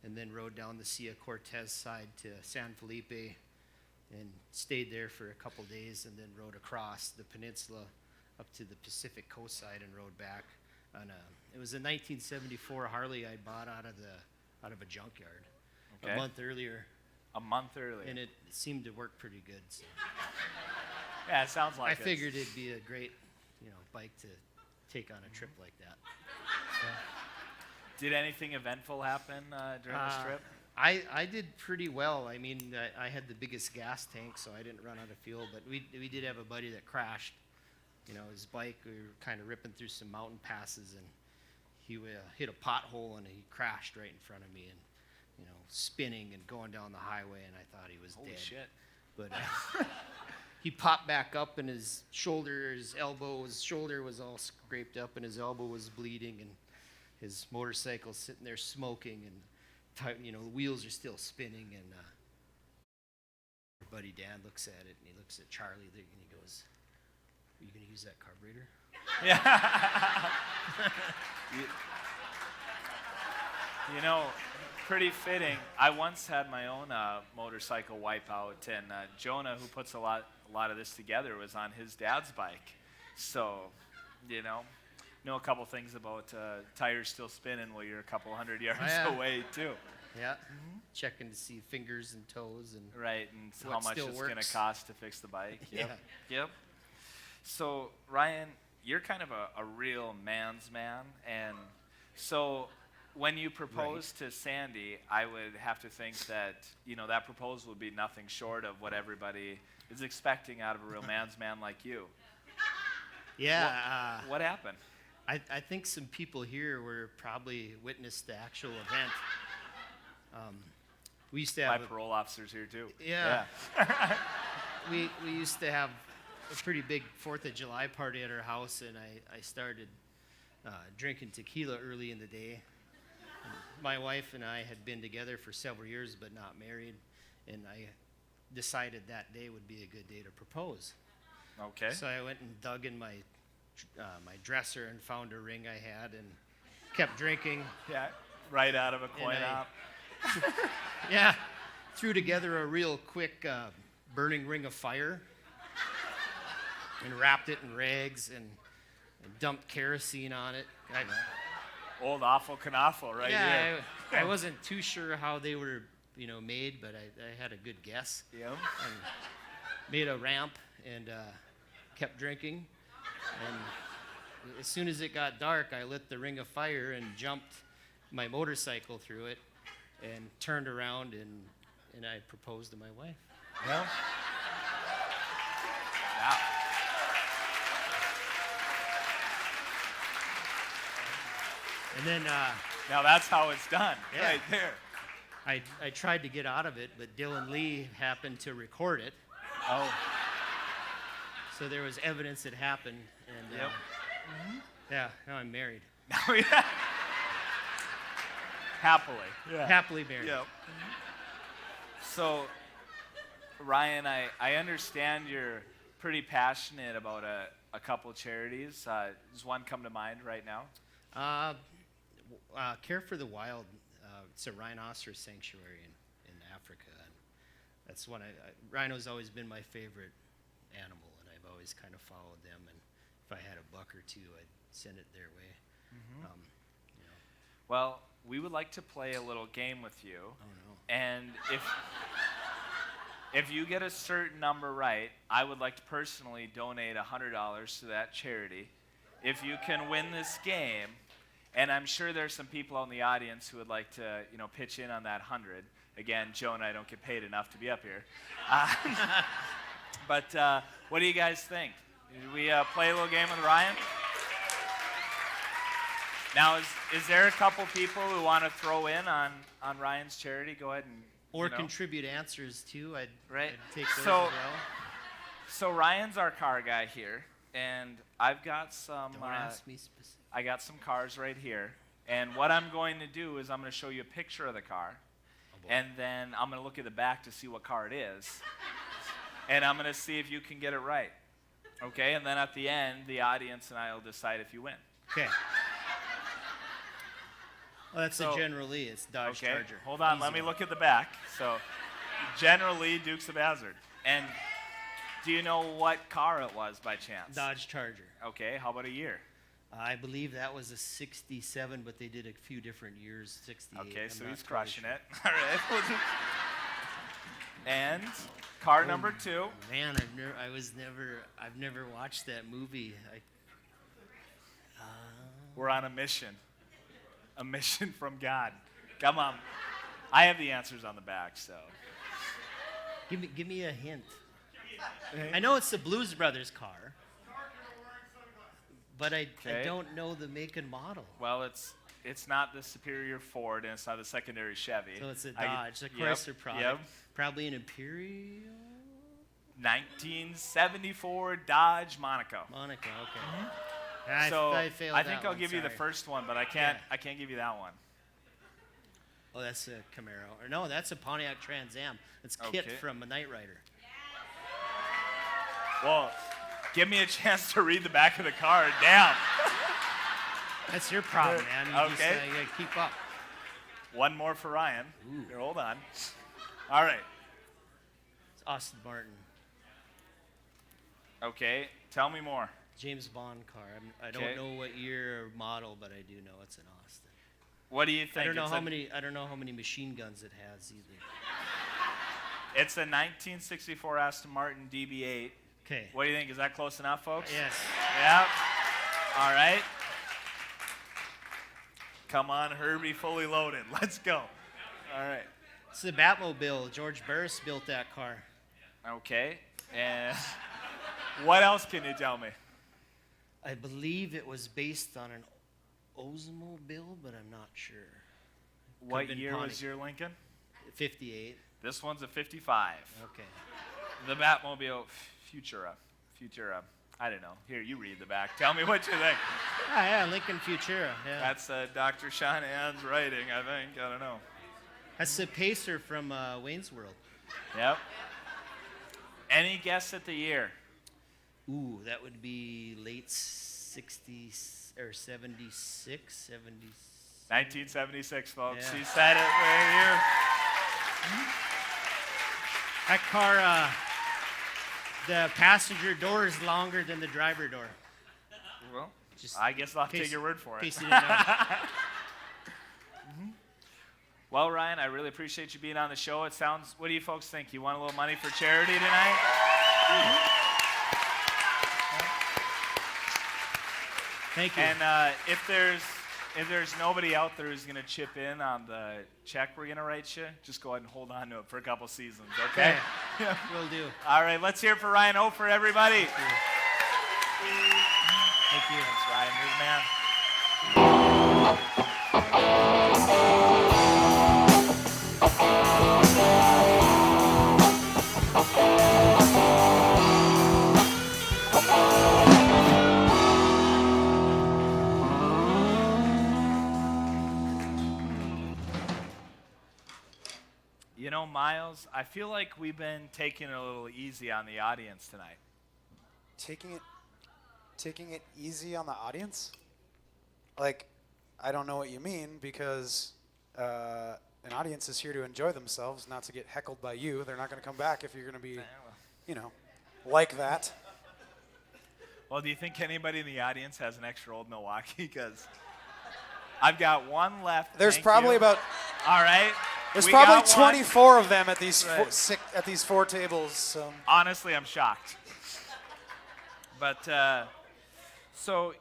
and then rode down the Cia Cortez side to San Felipe, and stayed there for a couple days, and then rode across the peninsula up to the Pacific coast side and rode back on a. It was a 1974 Harley I bought out of a junkyard Okay. a month earlier, A month earlier. and it seemed to work pretty good. So. Yeah, it sounds like I it. figured it'd be a great, bike to take on a trip like that. Did anything eventful happen during this trip? I did pretty well. I mean, I had the biggest gas tank, so I didn't run out of fuel. But we did have a buddy that crashed. His bike. We were kind of ripping through some mountain passes, and he hit a pothole, and he crashed right in front of me, and spinning and going down the highway, and I thought he was Holy dead. shit. But he popped back up, and his shoulder was all scraped up, and his elbow was bleeding, and his motorcycle sitting there smoking, and the wheels are still spinning, and our buddy Dan looks at it, and he looks at Charlie, and he goes, "Are you going to use that carburetor?" Yeah. Pretty fitting. I once had my own motorcycle wipeout, and Jonah, who puts a lot of this together, was on his dad's bike. So, know a couple things about tires still spinning while you're a couple hundred yards away too. Yeah. Checking to see fingers and toes and Right, and how What much still it's going to works. cost to fix the bike. Yeah. Yep. So, Ryan, you're kind of a real man's man, and so when you proposed to Sandy, I would have to think that, that proposal would be nothing short of what everybody is expecting out of a real man's man like you. Yeah. What happened? I think some people here were probably witnessed the actual event. We used to My have parole officer's here too. Yeah. we used to have a pretty big 4th of July party at our house, and I started drinking tequila early in the day. And my wife and I had been together for several years but not married, and I decided that day would be a good day to propose. Okay. So I went and dug in my dresser and found a ring I had and kept drinking. Yeah, right out of a coin And I- op. Yeah, threw together a real quick burning ring of fire and wrapped it in rags and dumped kerosene on it. Old awful canaffle right here. I wasn't too sure how they were, made, but I had a good guess. Yep. And made a ramp and kept drinking. And as soon as it got dark, I lit the ring of fire and jumped my motorcycle through it and turned around and I proposed to my wife. Yeah. Wow. And then Now that's how it's done, Yeah. right there. I tried to get out of it, but Dylan Lee happened to record it. Oh. So there was evidence it happened. And Yep. yeah, now I'm married. Oh, yeah. Happily. Yeah. Happily married. Yep. So, Ryan, I understand you're pretty passionate about a couple charities. Does one come to mind right now? Care for the Wild. It's a rhinoceros sanctuary in Africa. And that's one. Rhino's always been my favorite animal, and I've always kind of followed them. And if I had a buck or two, I'd send it their way. Well, we would like to play a little game with you. Oh no. And if you get a certain number right, I would like to personally donate $100 to that charity. If you can win this game And I'm sure there's some people out in the audience who would like to, pitch in on that 100. Again, Joe and I don't get paid enough to be up here. But what do you guys think? Did we play a little game with Ryan? Now, is there a couple people who want to throw in on Ryan's charity? Go ahead and Or contribute answers too. I'd take those So- as well. So Ryan's our car guy here, and I've got some. Don't ask me specific. I got some cars right here, and what I'm going to do is I'm going to show you a picture of the car, and then I'm going to look at the back to see what car it is, and I'm going to see if you can get it right. Okay, and then at the end, the audience and I will decide if you win. Okay. Well, that's So- a General Lee. It's Dodge Okay, Charger. hold on, Easy let me one. look at the back. So, General Lee, Dukes of Hazzard. And do you know what car it was by chance? Dodge Charger. Okay, how about a year? I believe that was a 67, but they did a few different years, 68. Okay, I'm so not he's totally crushing sure. it. All right. And car number 2. Man, I've never watched that movie. We're on a mission. A mission from God. Come on. I have the answers on the back, so. Give me a hint. I know it's the Blues Brothers car, but I Okay. don't know the make and model. Well, it's not the Superior Ford, and it's not the secondary Chevy. So it's a I- Dodge, a yep, Chrysler product. Yep. Probably an Imperial 1974 Dodge Monaco. Monaco. Okay. So I failed I think that I'll one, give you the sorry. first one, but I can't. Yeah. I can't give you that one. Oh, that's a Camaro. Or no, that's a Pontiac Trans Am. It's Kit Okay. from a Knight Rider. Well, give me a chance to read the back of the car. Damn. That's your problem, man. You just Okay. you gotta keep up. One more for Ryan. Here, hold on. All right. It's Austin Martin, Okay. Tell me more. James Bond car. I Okay. don't know what year or model, but I do know it's an Austin. What do you think? I don't know It's how a- many. I don't know how many machine guns it has either. It's a 1964 Aston Martin DB8. Okay. What do you think? Is that close enough, folks? Yes. Yep. All right. Come on, Herbie, fully loaded. Let's go. All right. It's the Batmobile. George Burris built that car. Okay. And what else can you tell me? I believe it was based on an Oldsmobile, but I'm not sure. What been year was Pontiac. your Lincoln? 58. This one's a 55. Okay. The Batmobile Futura. I don't know. Here, you read the back. Tell me what you think. Yeah, Lincoln Futura. Yeah. That's Dr. Shanahan's writing, I think. I don't know. That's the Pacer from Wayne's World. Yep. Any guess at the year? Ooh, that would be late 60s or 76, 70s. 1976, folks. Yeah. He said it right here. That car, the passenger door is longer than the driver door. Well, Just I guess I'll in case- take your word for in it. case you didn't know. Well, Ryan, I really appreciate you being on the show. It sounds, what do you folks think? You want a little money for charity tonight? Thank you. And if there's nobody out there who's going to chip in on the check we're going to write you, just go ahead and hold on to it for a couple seasons, okay? Okay. Will do. All right, let's hear it for Ryan O for everybody. Thank you. Thanks, Ryan. You're the man. You know, Miles, I feel like we've been taking it a little easy on the audience tonight. Taking it easy on the audience? Like, I don't know what you mean, because an audience is here to enjoy themselves, not to get heckled by you. They're not going to come back if you're going to be, like that. Well, do you think anybody in the audience has an extra old Milwaukee? Because I've got one left. There's Thank probably you. about All right. there's we probably got one. 24 of them at these Right. at these 4 tables. So. Honestly, I'm shocked. But so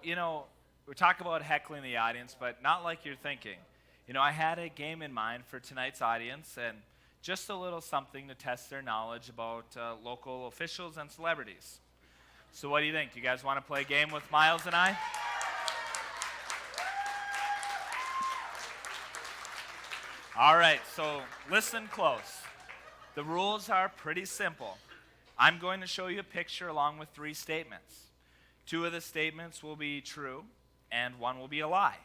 we talk about heckling the audience, but not like you're thinking. You know, I had a game in mind for tonight's audience, and just a little something to test their knowledge about local officials and celebrities. So what do you think? Do you guys want to play a game with Miles and I? All right, so listen close. The rules are pretty simple. I'm going to show you a picture along with 3 statements. 2 of the statements will be true, and 1 will be a lie.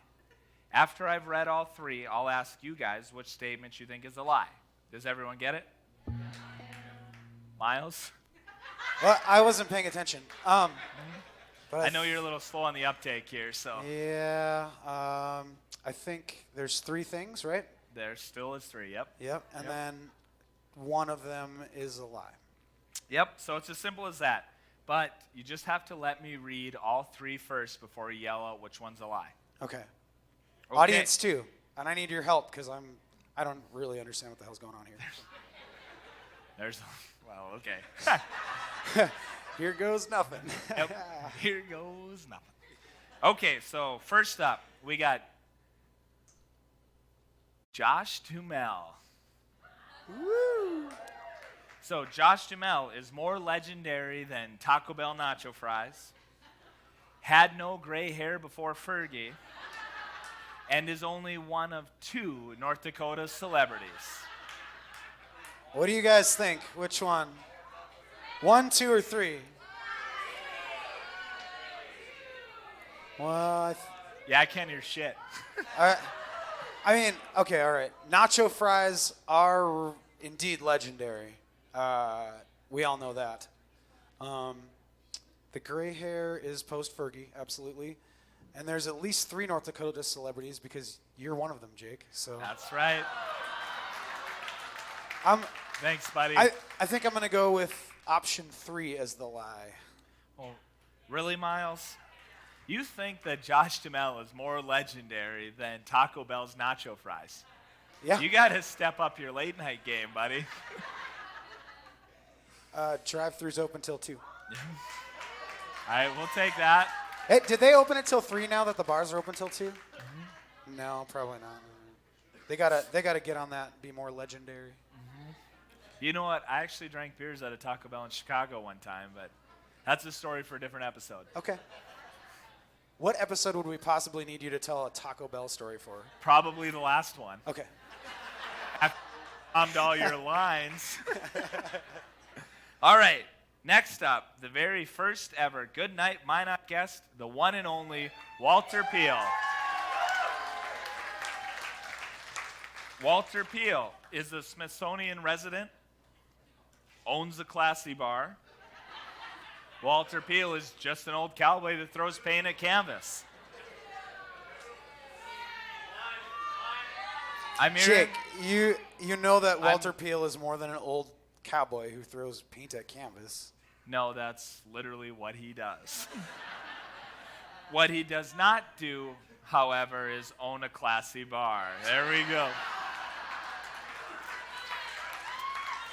After I've read all 3, I'll ask you guys which statement you think is a lie. Does everyone get it? Miles? Well, I wasn't paying attention. But I know you're a little slow on the uptake here, so. Yeah. I think there's 3 things, right? There still is 3, yep. Yep. And then one of them is a lie. Yep, so it's as simple as that. But you just have to let me read all 3 first before you yell out which one's a lie. Okay. Okay. Audience too. And I need your help because I don't really understand what the hell's going on here. Well, okay. Here goes nothing. Yep. Here goes nothing. Okay, so first up, we got Josh Duhamel. Woo! So Josh Duhamel is more legendary than Taco Bell nacho fries, had no gray hair before Fergie, and is only one of 2 North Dakota celebrities. What do you guys think? Which one? 1, 2, or 3? Well, Yeah, I can't hear shit. I mean, okay, all right. Nacho fries are indeed legendary. We all know that. The gray hair is post Fergie, absolutely. And there's at least 3 North Dakota celebrities because you're one of them, Jake. So That's right. Thanks, buddy. I think I'm going to go with option 3 as the lie. Oh, really, Miles? You think that Josh Duhamel is more legendary than Taco Bell's nacho fries? Yeah. You got to step up your late night game, buddy. Drive-thru's open till 2. All right, we'll take that. Hey, did they open it till 3 now that the bars are open till 2? Mm-hmm. No, probably not. They gotta get on that and be more legendary. Mm-hmm. You know what? I actually drank beers at a Taco Bell in Chicago one time, but that's a story for a different episode. Okay. What episode would we possibly need you to tell a Taco Bell story for? Probably the last one. Okay. After you bombed all your lines. All right. Next up, the very first ever Good Night Minot guest, the one and only Walter Peel. Walter Peel is a Smithsonian resident, owns a classy bar. Walter Peel is just an old cowboy that throws paint at canvas. I'm hearing, Jake, you know that Walter Peel is more than an old cowboy who throws paint at canvas. No, that's literally what he does. What he does not do, however, is own a classy bar. There we go.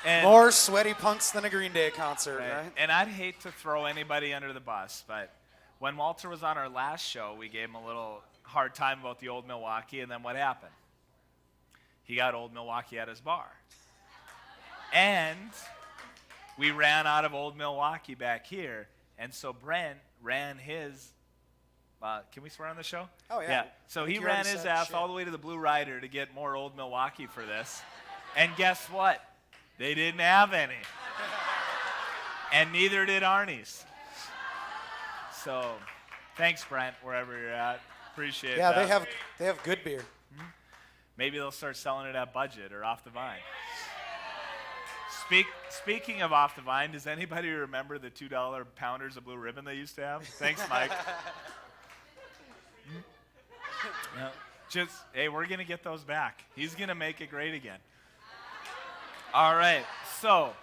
And, More sweaty punks than a Green Day concert, right? And I'd hate to throw anybody under the bus, but when Walter was on our last show, we gave him a little hard time about the Old Milwaukee, and then what happened? He got Old Milwaukee at his bar. And we ran out of Old Milwaukee back here, and so Brent ran his, can we swear on the show? Oh, yeah. Yeah, so he ran his ass all the way to the Blue Rider to get more Old Milwaukee for this. And guess what? They didn't have any. And neither did Arnie's. So thanks, Brent, wherever you're at. Appreciate that. Yeah, they have good beer. Maybe they'll start selling it at Budget or Off the Vine. Speaking of Off the Vine, does anybody remember the $2 pounders of Blue Ribbon they used to have? Thanks, Mike. Yeah. Hey, we're going to get those back. He's going to make it great again. All right, so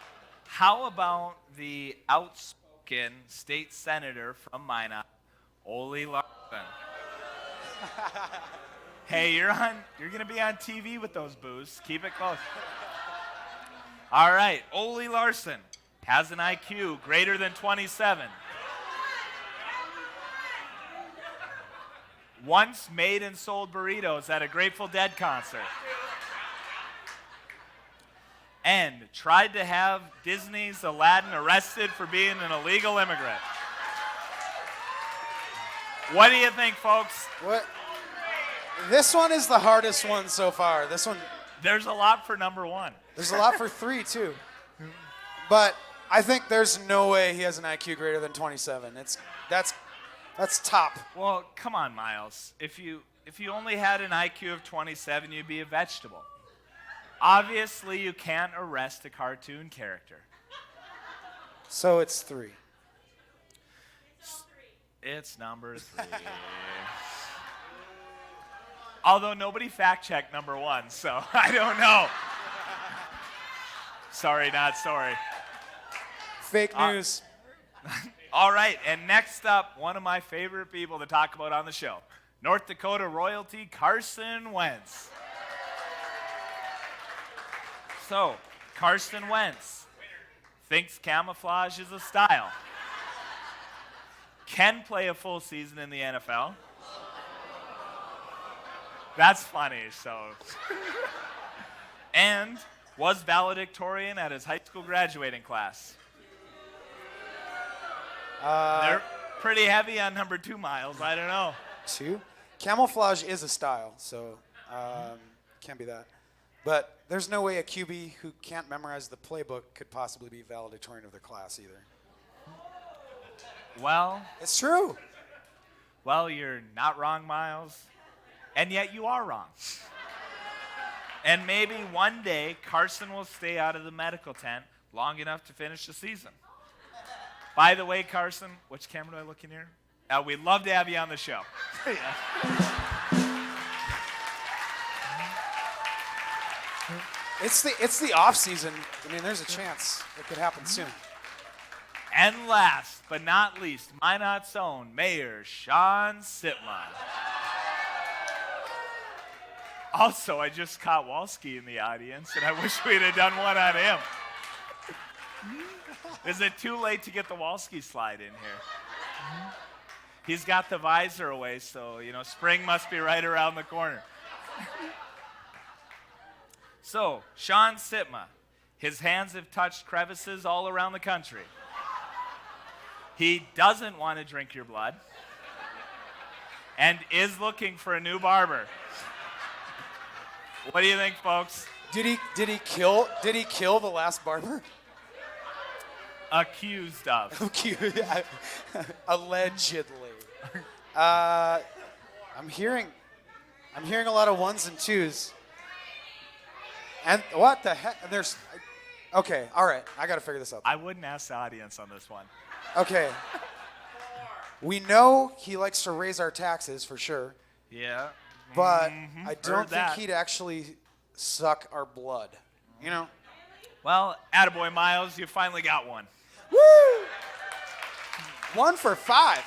how about the outspoken state senator from Minot, Ole Larson? Hey, you're going to be on TV with those boos. Keep it close. All right, Ole Larson has an IQ greater than 27. once made and sold burritos at a Grateful Dead concert, and tried to have Disney's Aladdin arrested for being an illegal immigrant. What do you think, folks? What? This one is the hardest one so far. This one, There's a lot for number one. there's a lot for 3 too. But I think there's no way he has an IQ greater than 27. That's top. Well, come on, Miles. If you only had an IQ of 27, you'd be a vegetable. Obviously, you can't arrest a cartoon character. So it's 3. It's number 3. Although nobody fact-checked number 1, so I don't know. Sorry, not sorry. Fake news. All right, and next up, one of my favorite people to talk about on the show, North Dakota royalty Carson Wentz. So, Carson Wentz thinks camouflage is a style, can play a full season in the NFL. That's funny, so. And was valedictorian at his high school graduating class. They're pretty heavy on number 2, Miles. I don't know. 2. Camouflage is a style, so can't be that. But there's no way a QB who can't memorize the playbook could possibly be valedictorian of their class either. Well, It's true. you're not wrong, Miles. And yet you are wrong. And maybe one day Carson will stay out of the medical tent long enough to finish the season. By the way, Carson, which camera do I look in here? We'd love to have you on the show. It's the off season. I mean, there's a chance it could happen soon. And last but not least, Minot's own Mayor Sean Sitma. Also, I just caught Walski in the audience, and I wish we'd have done one on him. Is it too late to get the Walski slide in here? He's got the visor away, so, spring must be right around the corner. So, Sean Sitma, his hands have touched crevices all around the country. He doesn't want to drink your blood and is looking for a new barber. What do you think, folks? Did he kill the last barber? Accused of. Allegedly. I'm hearing a lot of 1s and 2s. And what the heck? Okay, all right. I got to figure this out. I wouldn't ask the audience on this one. Okay. We know he likes to raise our taxes for sure, Yeah. but I don't Heard think that. he'd actually suck our blood. Well, attaboy, Miles, you finally got one. Woo! 1 for 5.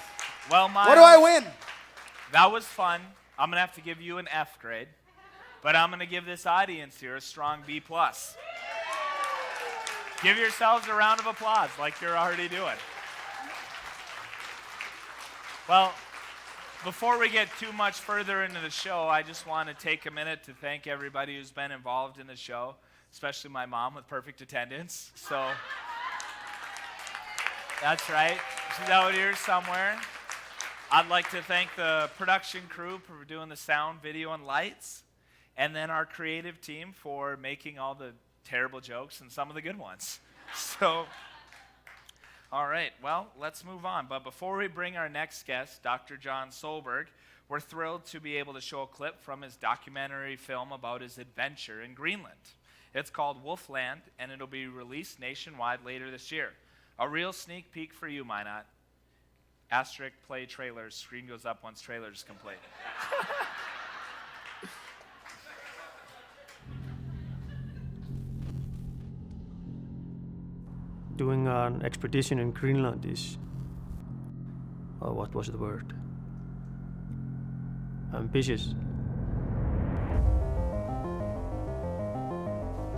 Well, Miles, What do I win? That was fun. I'm going to have to give you an F grade, but I'm going to give this audience here a strong B+. Give yourselves a round of applause like you're already doing. Well, before we get too much further into the show, I just want to take a minute to thank everybody who's been involved in the show, especially my mom with perfect attendance. So, that's right. She's out here somewhere. I'd like to thank the production crew for doing the sound, video, and lights, and then our creative team for making all the terrible jokes and some of the good ones. So, all right, well, let's move on. But before we bring our next guest, Dr. John Solberg, we're thrilled to be able to show a clip from his documentary film about his adventure in Greenland. It's called Wolfland, and it'll be released nationwide later this year. A real sneak peek for you, Minot. Asterisk play trailers. Screen goes up once trailer is complete. Doing an expedition in Greenland is, what was the word? Ambitious.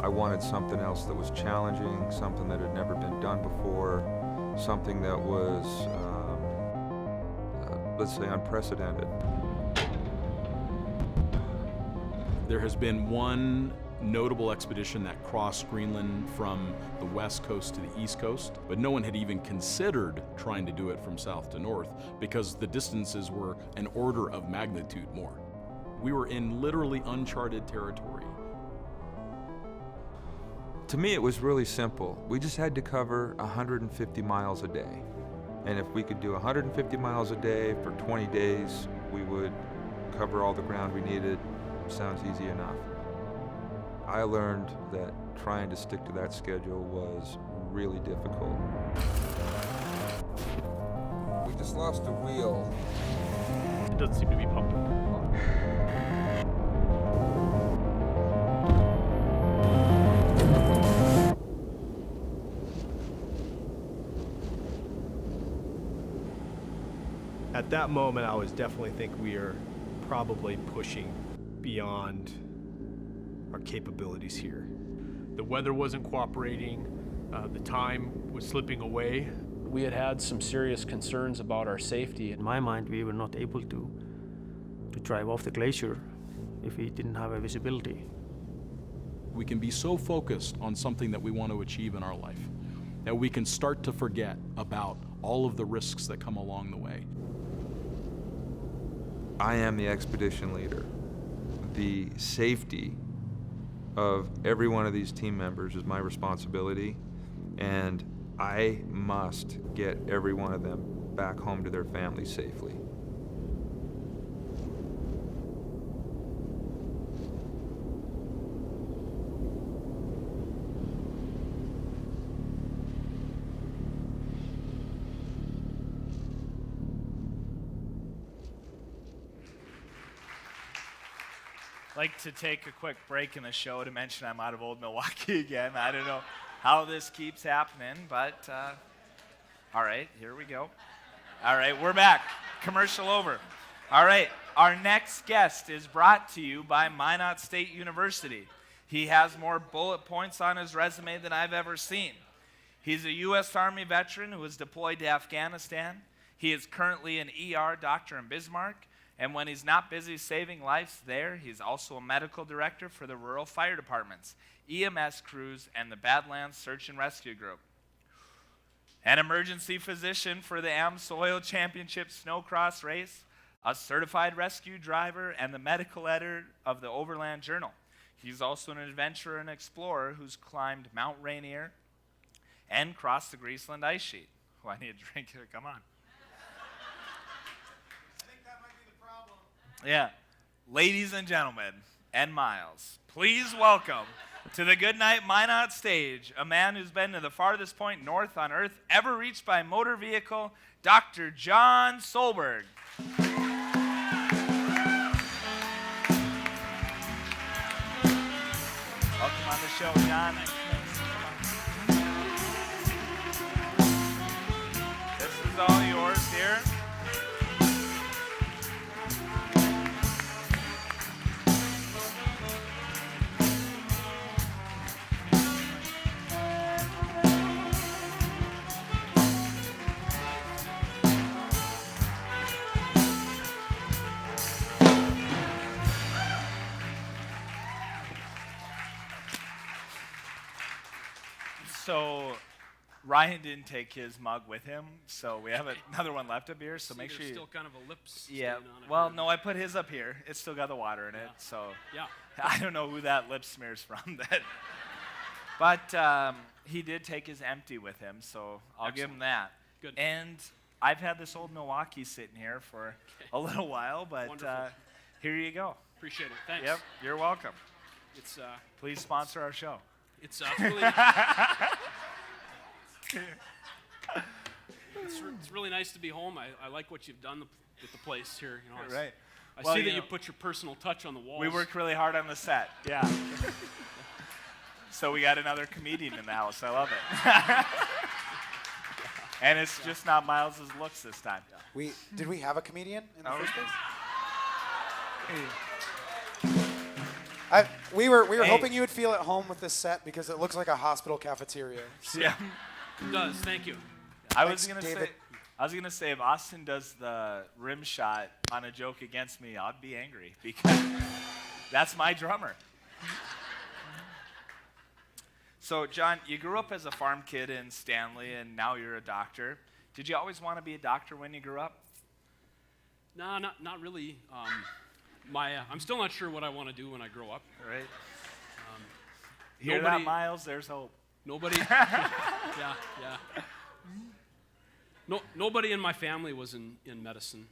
I wanted something else that was challenging, something that had never been done before, something that was, let's say, unprecedented. There has been one notable expedition that crossed Greenland from the west coast to the east coast, but no one had even considered trying to do it from south to north because the distances were an order of magnitude more. We were in literally uncharted territory. To me, it was really simple. We just had to cover 150 miles a day. And if we could do 150 miles a day for 20 days, we would cover all the ground we needed. Sounds easy enough. I learned that trying to stick to that schedule was really difficult. We just lost a wheel. It doesn't seem to be pumping. At that moment, I was definitely think we are probably pushing beyond our capabilities here. The weather wasn't cooperating, the time was slipping away. We had some serious concerns about our safety. In my mind, we were not able to drive off the glacier if we didn't have a visibility. We can be so focused on something that we want to achieve in our life that we can start to forget about all of the risks that come along the way. I am the expedition leader. The safety of every one of these team members is my responsibility, and I must get every one of them back home to their families safely. Like to take a quick break in the show to mention I'm out of Old Milwaukee again. I don't know how this keeps happening, but all right, here we go. All right, we're back. Commercial over. All right, our next guest is brought to you by Minot State University. He has more bullet points on his resume than I've ever seen. He's a U.S. Army veteran who was deployed to Afghanistan. He is currently an ER doctor in Bismarck. And when he's not busy saving lives there, he's also a medical director for the rural fire departments, EMS crews, and the Badlands Search and Rescue Group. An emergency physician for the AmSoil Championship Snowcross race, a certified rescue driver, and the medical editor of the Overland Journal. He's also an adventurer and explorer who's climbed Mount Rainier and crossed the Greaseland ice sheet. Oh, I need a drink here, come on. Yeah. Ladies and gentlemen, and Miles, please welcome to the Goodnight Minot stage a man who's been to the farthest point north on Earth ever reached by motor vehicle, Dr. John Solberg. Welcome on the show, John. This is all yours here. So Ryan didn't take his mug with him, so we have another one left up here. So make sure you. Still kind of a lips. Yeah. On it. Well, no, I put his up here. It's still got the water in it, so. Yeah. I don't know who that lip smear's from. But he did take his empty with him, so I'll give him that. Good. And I've had this old Milwaukee sitting here for a little while, but here you go. Appreciate it. Thanks. Yep. You're welcome. It's Please sponsor our show. It's really. It's really nice to be home. I like what you've done with the place here. You know, Right. I see that you put your personal touch on the walls. We worked really hard on the set. Yeah. So we got another comedian in the house. I love it. And it's just not Miles' looks this time. Did we have a comedian in the first place? We were hoping you would feel at home with this set because it looks like a hospital cafeteria. Yeah. It does. Thank you. I was gonna say if Austin does the rim shot on a joke against me, I'd be angry because That's my drummer. So, John, you grew up as a farm kid in Stanley, and now you're a doctor. Did you always want to be a doctor when you grew up? No, not really. I'm still not sure what I want to do when I grow up. All right. Hear that, Miles? There's hope. Nobody. Yeah. Nobody in my family was in medicine.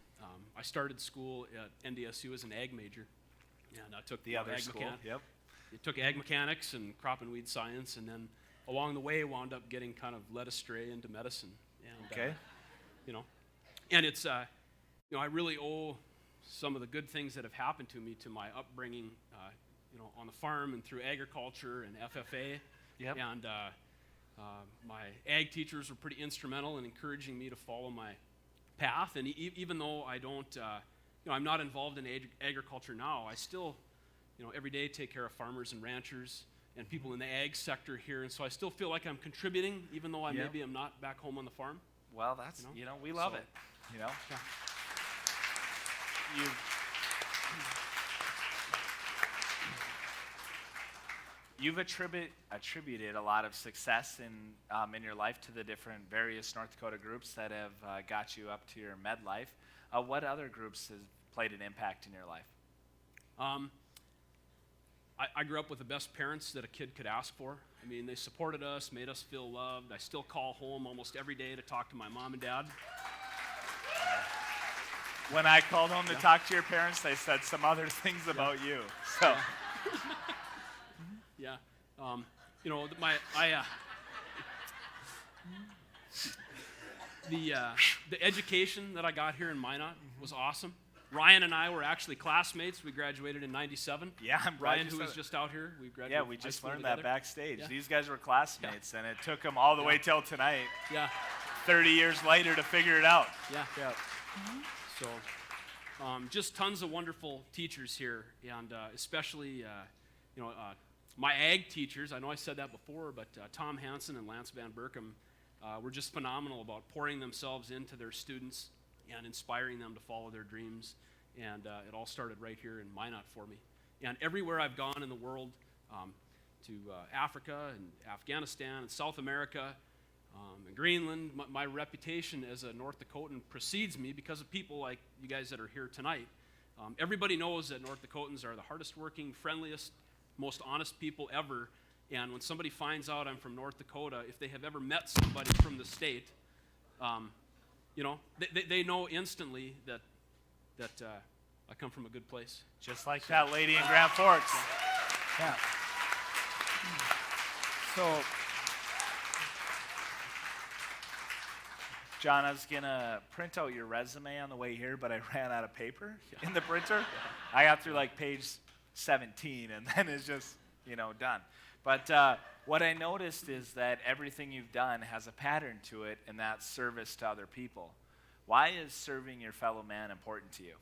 I started school at NDSU as an ag major, and I took the other school. Yep. I took ag mechanics and crop and weed science, and then along the way wound up getting kind of led astray into medicine. And, okay. And it's I really owe some of the good things that have happened to me to my upbringing, on the farm and through agriculture and FFA. Yep. And my ag teachers were pretty instrumental in encouraging me to follow my path. And even though I don't, I'm not involved in agriculture now, I still, every day take care of farmers and ranchers and people in the ag sector here. And so I still feel like I'm contributing, even though I maybe am not back home on the farm. Well, that's, we love it, Yeah. You've attributed a lot of success in your life to the different various North Dakota groups that have got you up to your med life. What other groups have played an impact in your life? I grew up with the best parents that a kid could ask for. I mean, they supported us, made us feel loved. I still call home almost every day to talk to my mom and dad. When I called home to talk to your parents, they said some other things about you. So. Yeah. The education that I got here in Minot was awesome. Ryan and I were actually classmates. We graduated in '97. Yeah, I'm glad Ryan, who was just out here, we graduated. Yeah, we just learned together. that backstage. Yeah. These guys were classmates, and it took them all the way till tonight. Yeah. 30 years later to figure it out. Yeah. So, just tons of wonderful teachers here, and especially, my ag teachers. I know I said that before, but Tom Hansen and Lance Van Berkem were just phenomenal about pouring themselves into their students and inspiring them to follow their dreams. And it all started right here in Minot for me. And everywhere I've gone in the world, to Africa and Afghanistan and South America and Greenland, my reputation as a North Dakotan precedes me because of people like you guys that are here tonight. Everybody knows that North Dakotans are the hardest working, friendliest, most honest people ever. And when somebody finds out I'm from North Dakota, if they have ever met somebody from the state, they know instantly that I come from a good place. Just like that lady in Grand Forks. Yeah. So, John, I was going to print out your resume on the way here, but I ran out of paper in the printer. I got through like page 17, and then it's just, done. But what I noticed is that everything you've done has a pattern to it, and that's service to other people. Why is serving your fellow man important to you?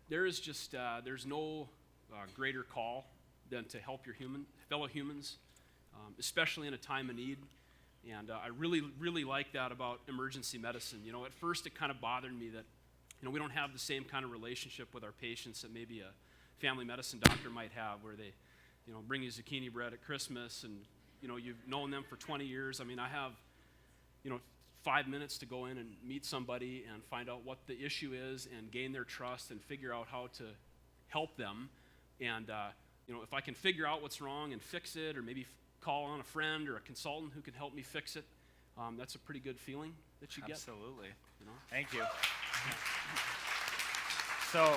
There is just, there's no greater call than to help your fellow humans, especially in a time of need. And I really, really like that about emergency medicine. At first it kind of bothered me that, we don't have the same kind of relationship with our patients that maybe a family medicine doctor might have, where they, bring you zucchini bread at Christmas, and, you've known them for 20 years. I mean, I have, 5 minutes to go in and meet somebody and find out what the issue is and gain their trust and figure out how to help them. And, if I can figure out what's wrong and fix it, or maybe call on a friend or a consultant who can help me fix it, that's a pretty good feeling that you get. Absolutely. Thank you. So,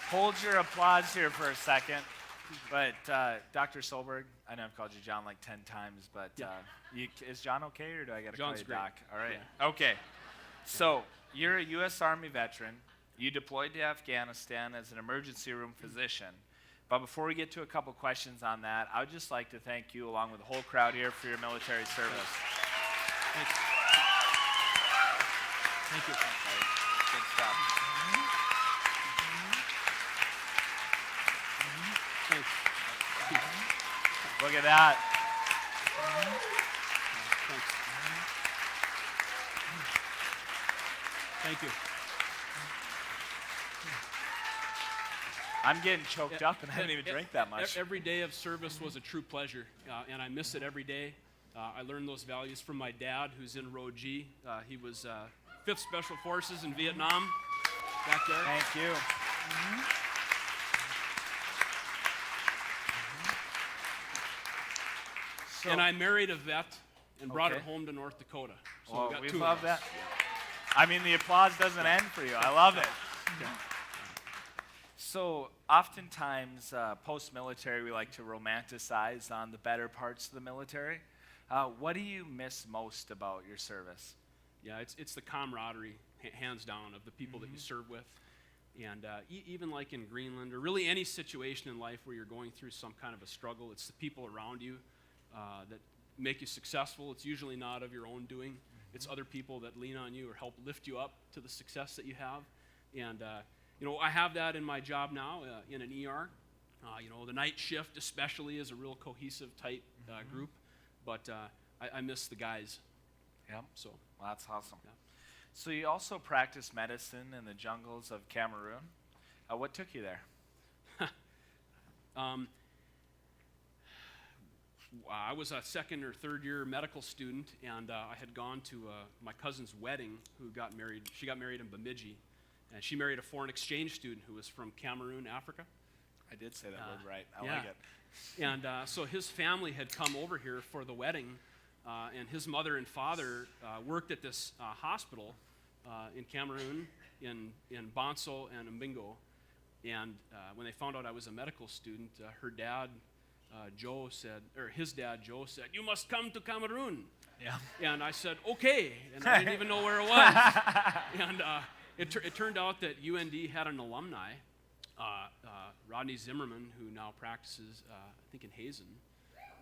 hold your applause here for a second. But Dr. Solberg, I know I've called you John like 10 times, but is John okay, or do I got to call you great. Doc? All right. Yeah. Okay. So you're a U.S. Army veteran. You deployed to Afghanistan as an emergency room physician. But before we get to a couple questions on that, I would just like to thank you, along with the whole crowd here, for your military service. Thanks. Thank you. Good stuff. Thanks. Look at that. Thanks. Thank you. I'm getting choked up, and I haven't even drank that much. Every day of service was a true pleasure, and I miss it every day. I learned those values from my dad, who's in Row G. He was 5th Special Forces in Vietnam, back there. Thank you. And I married a vet and brought her Okay. home to North Dakota. So Well, we got we 2 love of us. that. I mean, the applause doesn't end for you. I love it. So oftentimes, post-military, we like to romanticize on the better parts of the military. What do you miss most about your service? Yeah, it's the camaraderie, hands down, of the people that you serve with. And even like in Greenland, or really any situation in life where you're going through some kind of a struggle, it's the people around you that make you successful. It's usually not of your own doing. It's other people that lean on you or help lift you up to the success that you have. And I have that in my job now in an ER. The night shift especially is a real cohesive, tight group. But I miss the guys. Yeah. So. Well, that's awesome. Yeah. So you also practice medicine in the jungles of Cameroon. What took you there? I was a 2nd or 3rd year medical student, and I had gone to my cousin's wedding. She got married in Bemidji, and she married a foreign exchange student who was from Cameroon, Africa. I did say that word right. I yeah. like it. And so his family had come over here for the wedding, and his mother and father worked at this hospital in Cameroon, in Bonso and Mbingo. And when they found out I was a medical student, his dad Joe said, "You must come to Cameroon." Yeah. And I said, "Okay," and I didn't even know where it was. And it turned out that UND had an alumni, Rodney Zimmerman, who now practices, I think, in Hazen.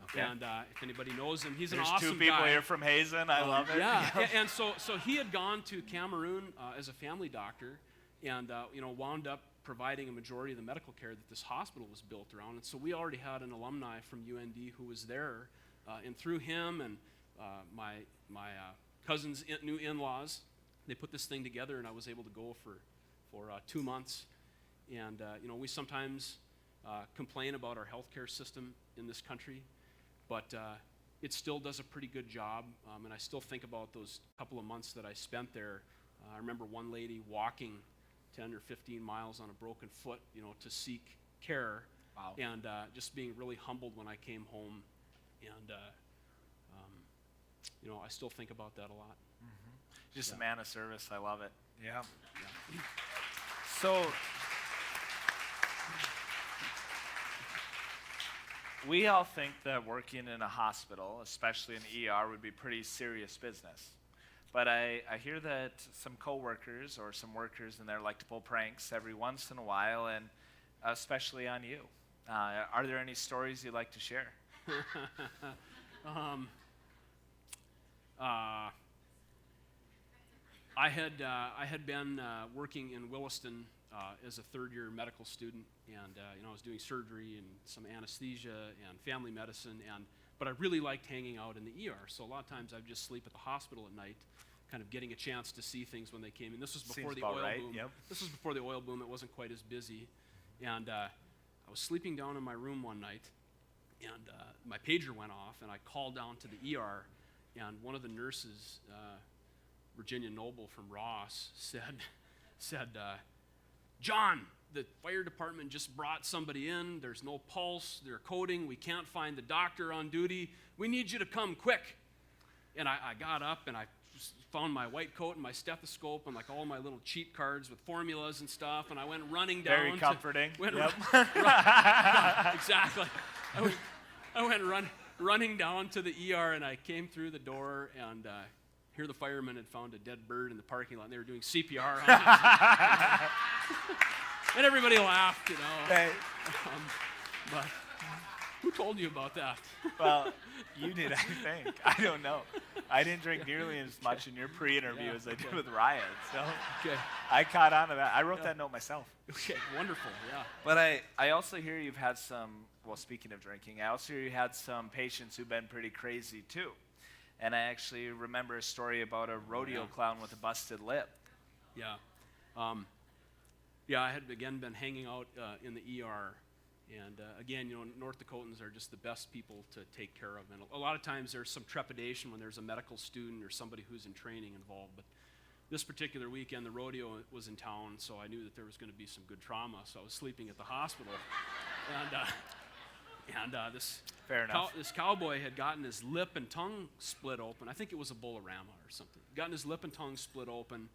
Okay. And if anybody knows him, he's There's an awesome guy. 2 people here from Hazen. I love it. Yeah, and so he had gone to Cameroon as a family doctor, and wound up providing a majority of the medical care that this hospital was built around. And so we already had an alumni from UND who was there, and through him and my cousin's new in-laws, they put this thing together, and I was able to go for 2 months. And we sometimes complain about our healthcare system in this country, but it still does a pretty good job. And I still think about those couple of months that I spent there. I remember one lady walking 10 or 15 miles on a broken foot, to seek care. Wow. And just being really humbled when I came home. And, I still think about that a lot. Just a man of service. I love it. Yeah. Yeah. So we all think that working in a hospital, especially in ER, would be pretty serious business. But I hear that some coworkers or some workers in there like to pull pranks every once in a while, and especially on you. Are there any stories you'd like to share? I had been working in Williston as a 3rd year medical student, and I was doing surgery and some anesthesia and family medicine, but I really liked hanging out in the ER. So a lot of times I'd just sleep at the hospital at night, kind of getting a chance to see things when they came in. This was before the oil boom. Yep. This was before the oil boom. It wasn't quite as busy, and I was sleeping down in my room one night, and my pager went off, and I called down to the ER, and one of the nurses, Virginia Noble from Ross, said, "John, the fire department just brought somebody in. There's no pulse. They're coding. We can't find the doctor on duty. We need you to come quick." And I got up, and I found my white coat and my stethoscope and like all my little cheat cards with formulas and stuff, and I went running down. Very comforting. Exactly. I went running down to the ER, and I came through the door, and here the firemen had found a dead bird in the parking lot, and they were doing CPR on it. And everybody laughed, Hey. But who told you about that? Well, you did, I think. I don't know. I didn't drink nearly as much in your pre-interview as I did with Ryan, so I caught on to that. I wrote that note myself. Okay, wonderful, yeah. But I also hear you've had some, well, speaking of drinking, I also hear you had some patients who've been pretty crazy too. And I actually remember a story about a rodeo clown with a busted lip. Yeah. Yeah, I had again been hanging out in the ER, and again, North Dakotans are just the best people to take care of. And a lot of times there's some trepidation when there's a medical student or somebody who's in training involved. But this particular weekend, the rodeo was in town, so I knew that there was going to be some good trauma. So I was sleeping at the hospital, and this Fair enough. this cowboy had gotten his lip and tongue split open. I think it was a bolorama or something. Gotten his lip and tongue split open.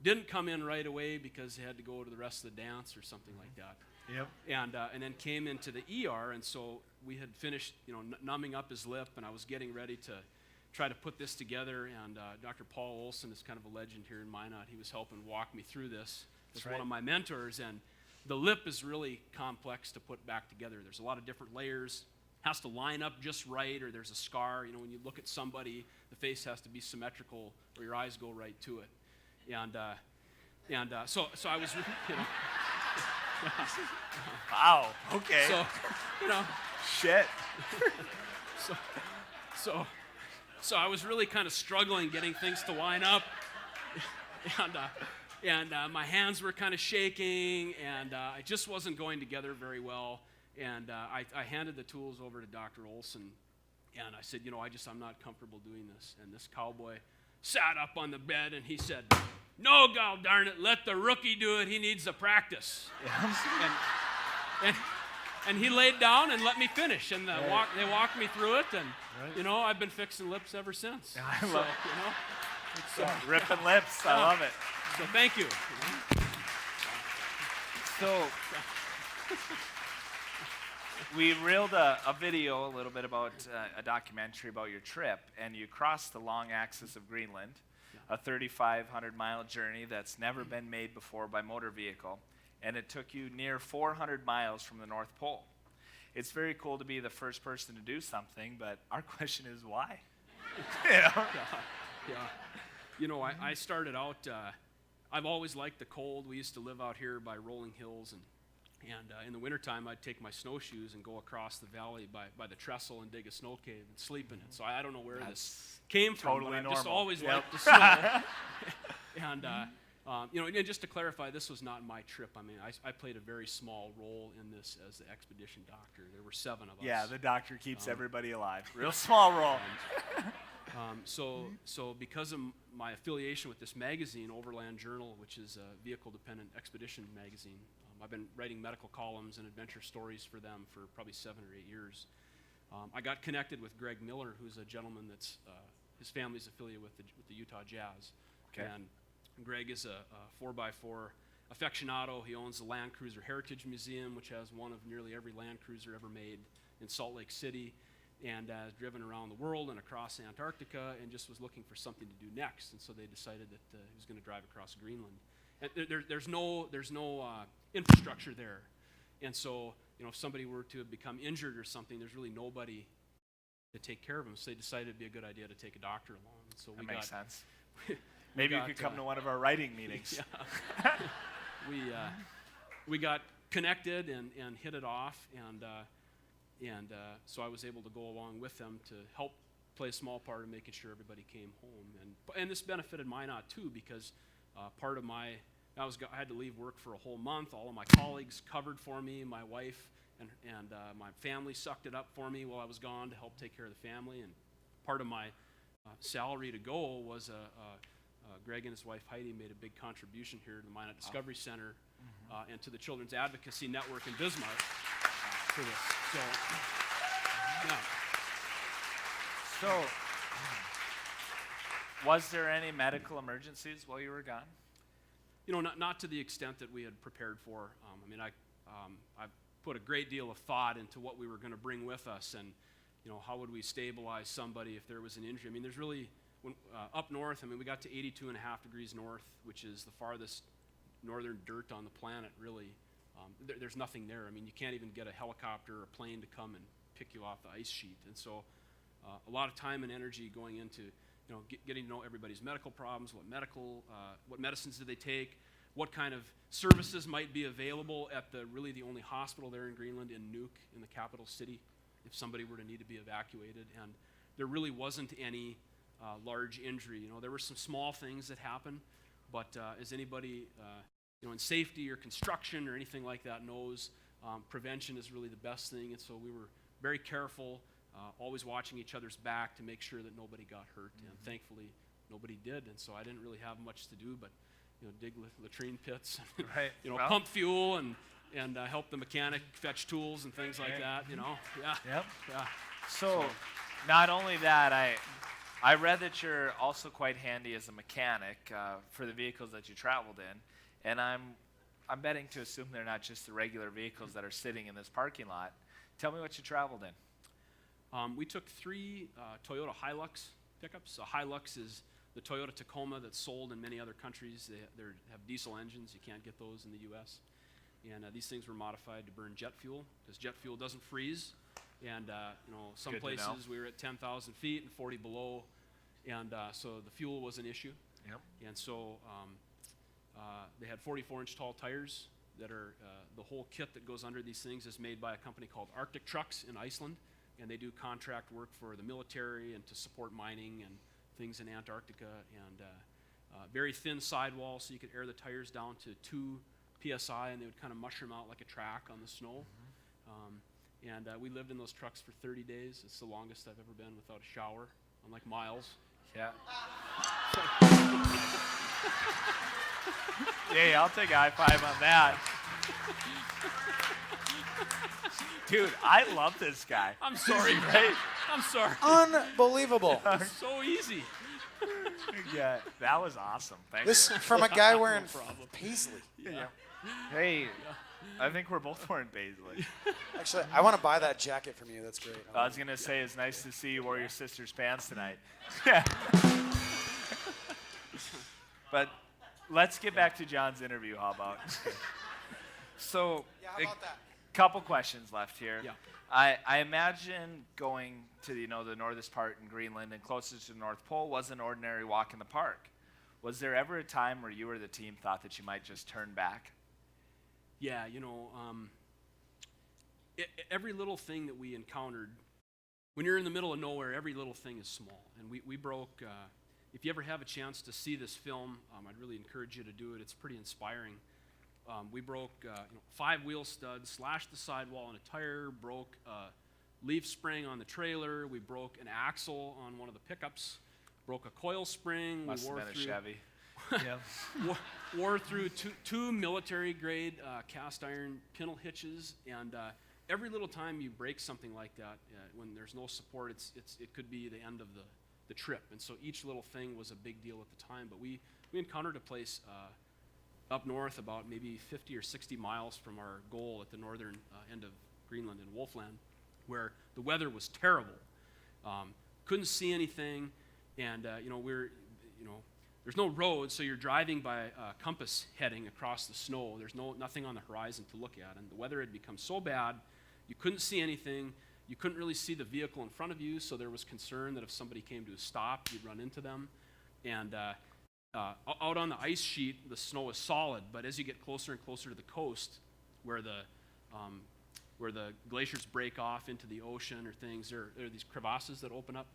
Didn't come in right away because he had to go to the rest of the dance or something like that. Yep. And then came into the ER, and so we had finished, numbing up his lip, and I was getting ready to try to put this together. And Dr. Paul Olson is kind of a legend here in Minot. He was helping walk me through this as one of my mentors. And the lip is really complex to put back together. There's a lot of different layers. Has to line up just right, or there's a scar. When you look at somebody, the face has to be symmetrical, or your eyes go right to it. And so I was, Wow. Okay. So, Shit. So I was really kind of struggling getting things to line up, and my hands were kind of shaking, and I just wasn't going together very well. And I handed the tools over to Dr. Olson, and I said, I'm not comfortable doing this. And this cowboy sat up on the bed, and he said, "No, God darn it, let the rookie do it. He needs the practice." And he laid down and let me finish, and they walked me through it, and I've been fixing lips ever since. I love it. Ripping lips. I love it. So thank you. So we reeled a video a little bit about a documentary about your trip, and you crossed the long axis of Greenland, a 3,500-mile journey that's never been made before by motor vehicle, and it took you near 400 miles from the North Pole. It's very cool to be the first person to do something, but our question is why? I started out, I've always liked the cold. We used to live out here by rolling hills, and in the wintertime, I'd take my snowshoes and go across the valley by the trestle and dig a snow cave and sleep in it. So I don't know where this came from, totally but I've just normal. always Yep. liked the snow. And just to clarify, this was not my trip. I mean, I played a very small role in this as the expedition doctor. There were 7 of us. Yeah, the doctor keeps everybody alive. Real small role. So because of my affiliation with this magazine, Overland Journal, which is a vehicle-dependent expedition magazine, I've been writing medical columns and adventure stories for them for probably 7 or 8 years. I got connected with Greg Miller, who's a gentleman that's his family's affiliated with the Utah Jazz. Okay. And Greg is a 4x4 aficionado. He owns the Land Cruiser Heritage Museum, which has one of nearly every Land Cruiser ever made in Salt Lake City, and has driven around the world and across Antarctica, and just was looking for something to do next. And so they decided that he was going to drive across Greenland. And there's no infrastructure there, and so if somebody were to become injured or something, there's really nobody to take care of them. So they decided it'd be a good idea to take a doctor along. And so that makes sense. Maybe you could come to one of our writing meetings. We got connected and hit it off, and so I was able to go along with them to help play a small part in making sure everybody came home. And this benefited Minot too, because part of I had to leave work for a whole month. All of my colleagues covered for me. My wife and my family sucked it up for me while I was gone to help take care of the family. And part of my salary to go was Greg and his wife Heidi made a big contribution here to the Minot Discovery Center and to the Children's Advocacy Network in Bismarck for this. So, was there any medical emergencies while you were gone? Not to the extent that we had prepared for. I put a great deal of thought into what we were going to bring with us, and how would we stabilize somebody if there was an injury. There's really up north. We got to 82.5 degrees north, which is the farthest northern dirt on the planet. Really, there's nothing there. You can't even get a helicopter or a plane to come and pick you off the ice sheet. And so, a lot of time and energy going into getting to know everybody's medical problems, what medicines do they take, what kind of services might be available at the only hospital there in Greenland, in Nuuk, in the capital city, if somebody were to need to be evacuated. And there really wasn't any large injury. There were some small things that happened, but as anybody in safety or construction or anything like that knows prevention is really the best thing. And so we were very careful, always watching each other's back to make sure that nobody got hurt. And thankfully, nobody did. And so I didn't really have much to do but dig latrine pits, Right. pump fuel and help the mechanic fetch tools and things like that. Yeah. Yep. Yeah. So, not only that, I read that you're also quite handy as a mechanic for the vehicles that you traveled in, and I'm betting to assume they're not just the regular vehicles that are sitting in this parking lot. Tell me what you traveled in. We took 3 Toyota Hilux pickups. A Hilux is the Toyota Tacoma that's sold in many other countries. They have diesel engines. You can't get those in the U.S. And these things were modified to burn jet fuel because jet fuel doesn't freeze. And some places we were at 10,000 feet and 40 below, and so the fuel was an issue. Yep. And so they had 44-inch tall tires that are the whole kit that goes under these things is made by a company called Arctic Trucks in Iceland, and they do contract work for the military and to support mining and things in Antarctica. And very thin sidewall, so you could air the tires down to 2 psi, and they would kind of mushroom out like a track on the snow. And we lived in those trucks for 30 days. It's the longest I've ever been without a shower, unlike Miles. Yeah. Yeah, I'll take a high five on that. Dude, I love this guy. I'm sorry, right? I'm sorry. Unbelievable. It's so easy. Yeah, that was awesome. Thank This you. from a guy wearing paisley. Yeah. Hey, I think we're both wearing paisley. Actually, I want to buy that jacket from you. That's great. I was gonna say it's nice to see you wore your sister's pants tonight. But let's get back to John's interview. How about? So, how about that? Couple questions left here. Yeah. I imagine going to the northest part in Greenland and closest to the North Pole was an ordinary walk in the park. Was there ever a time where you or the team thought that you might just turn back? Yeah, every little thing that we encountered, when you're in the middle of nowhere, every little thing is small. And we broke, if you ever have a chance to see this film, I'd really encourage you to do it. It's pretty inspiring. We broke 5 wheel studs, slashed the sidewall on a tire, broke a leaf spring on the trailer. We broke an axle on one of the pickups, broke a coil spring. Must have been a Chevy. Yeah. Wore through two military-grade cast iron pintle hitches, and every little time you break something like that, when there's no support, it could be the end of the trip. And so each little thing was a big deal at the time. But we encountered a place up north about maybe 50 or 60 miles from our goal at the northern end of Greenland in Wolfland, where the weather was terrible. Couldn't see anything, and there's no road, so you're driving by compass heading across the snow. There's nothing on the horizon to look at, and the weather had become so bad, you couldn't see anything. You couldn't really see the vehicle in front of you, so there was concern that if somebody came to a stop, you'd run into them. And out on the ice sheet, the snow is solid, but as you get closer and closer to the coast, where the glaciers break off into the ocean or things, there are these crevasses that open up,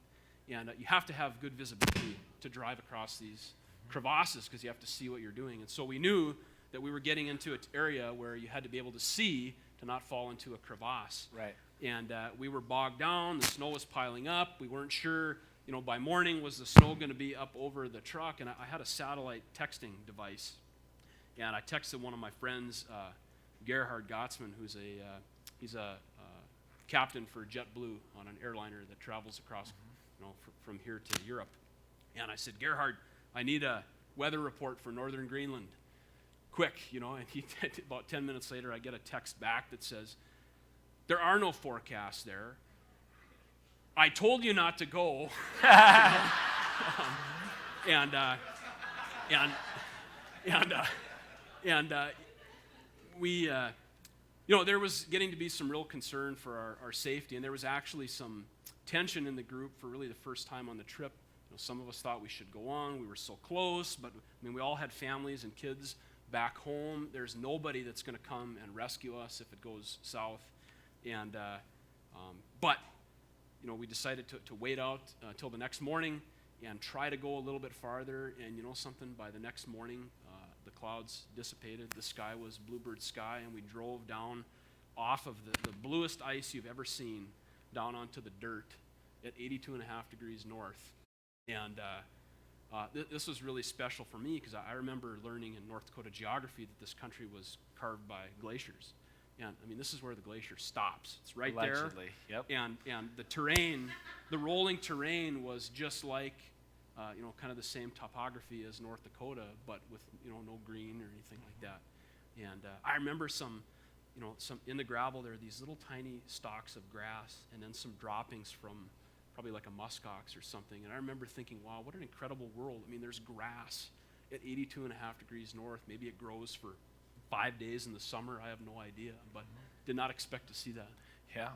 and you have to have good visibility to drive across these crevasses because you have to see what you're doing. And so we knew that we were getting into an area where you had to be able to see to not fall into a crevasse. Right. And we were bogged down. The snow was piling up. We weren't sure, by morning, was the snow going to be up over the truck? And I had a satellite texting device. And I texted one of my friends, Gerhard Gottsman, who's he's a captain for JetBlue on an airliner that travels across, from here to Europe. And I said, Gerhard, I need a weather report for northern Greenland. Quick, and he about 10 minutes later, I get a text back that says, there are no forecasts there. I told you not to go. We, there was getting to be some real concern for our safety, and there was actually some tension in the group for really the first time on the trip. Some of us thought we should go on. We were so close, but we all had families and kids back home. There's nobody that's going to come and rescue us if it goes south. And but we decided to wait out till the next morning and try to go a little bit farther. And something, by the next morning, the clouds dissipated. The sky was bluebird sky, and we drove down off of the bluest ice you've ever seen down onto the dirt at 82.5 degrees north. And this was really special for me because I remember learning in North Dakota geography that this country was carved by glaciers. And I mean, this is where the glacier stops. It's right Allegedly, there. yep. And the terrain, the rolling terrain was just like, kind of the same topography as North Dakota, but with, no green or anything like that. And I remember some in the gravel, there are these little tiny stalks of grass and then some droppings from probably like a muskox or something. And I remember thinking, wow, what an incredible world. I mean, there's grass at 82.5 degrees north. Maybe it grows for 5 days in the summer. I have no idea, but did not expect to see that. Yeah.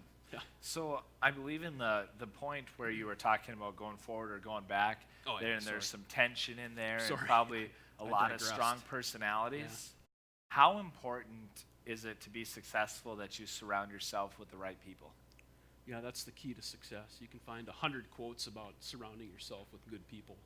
So I believe in the point where you were talking about going forward or going back, there's some tension in there and probably a lot of strong personalities. Yeah. How important is it to be successful that you surround yourself with the right people? Yeah, that's the key to success. You can find 100 quotes about surrounding yourself with good people.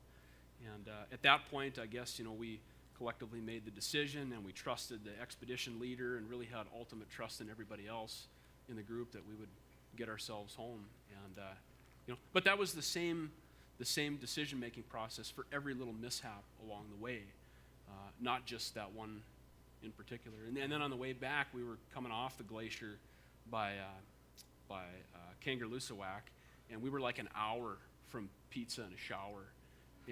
And at that point, I guess, we collectively made the decision and we trusted the expedition leader and really had ultimate trust in everybody else in the group that we would get ourselves home. And, but that was the same decision-making process for every little mishap along the way, not just that one in particular. And then on the way back, we were coming off the glacier by Kangerlussuaq, and we were like an hour from pizza and a shower.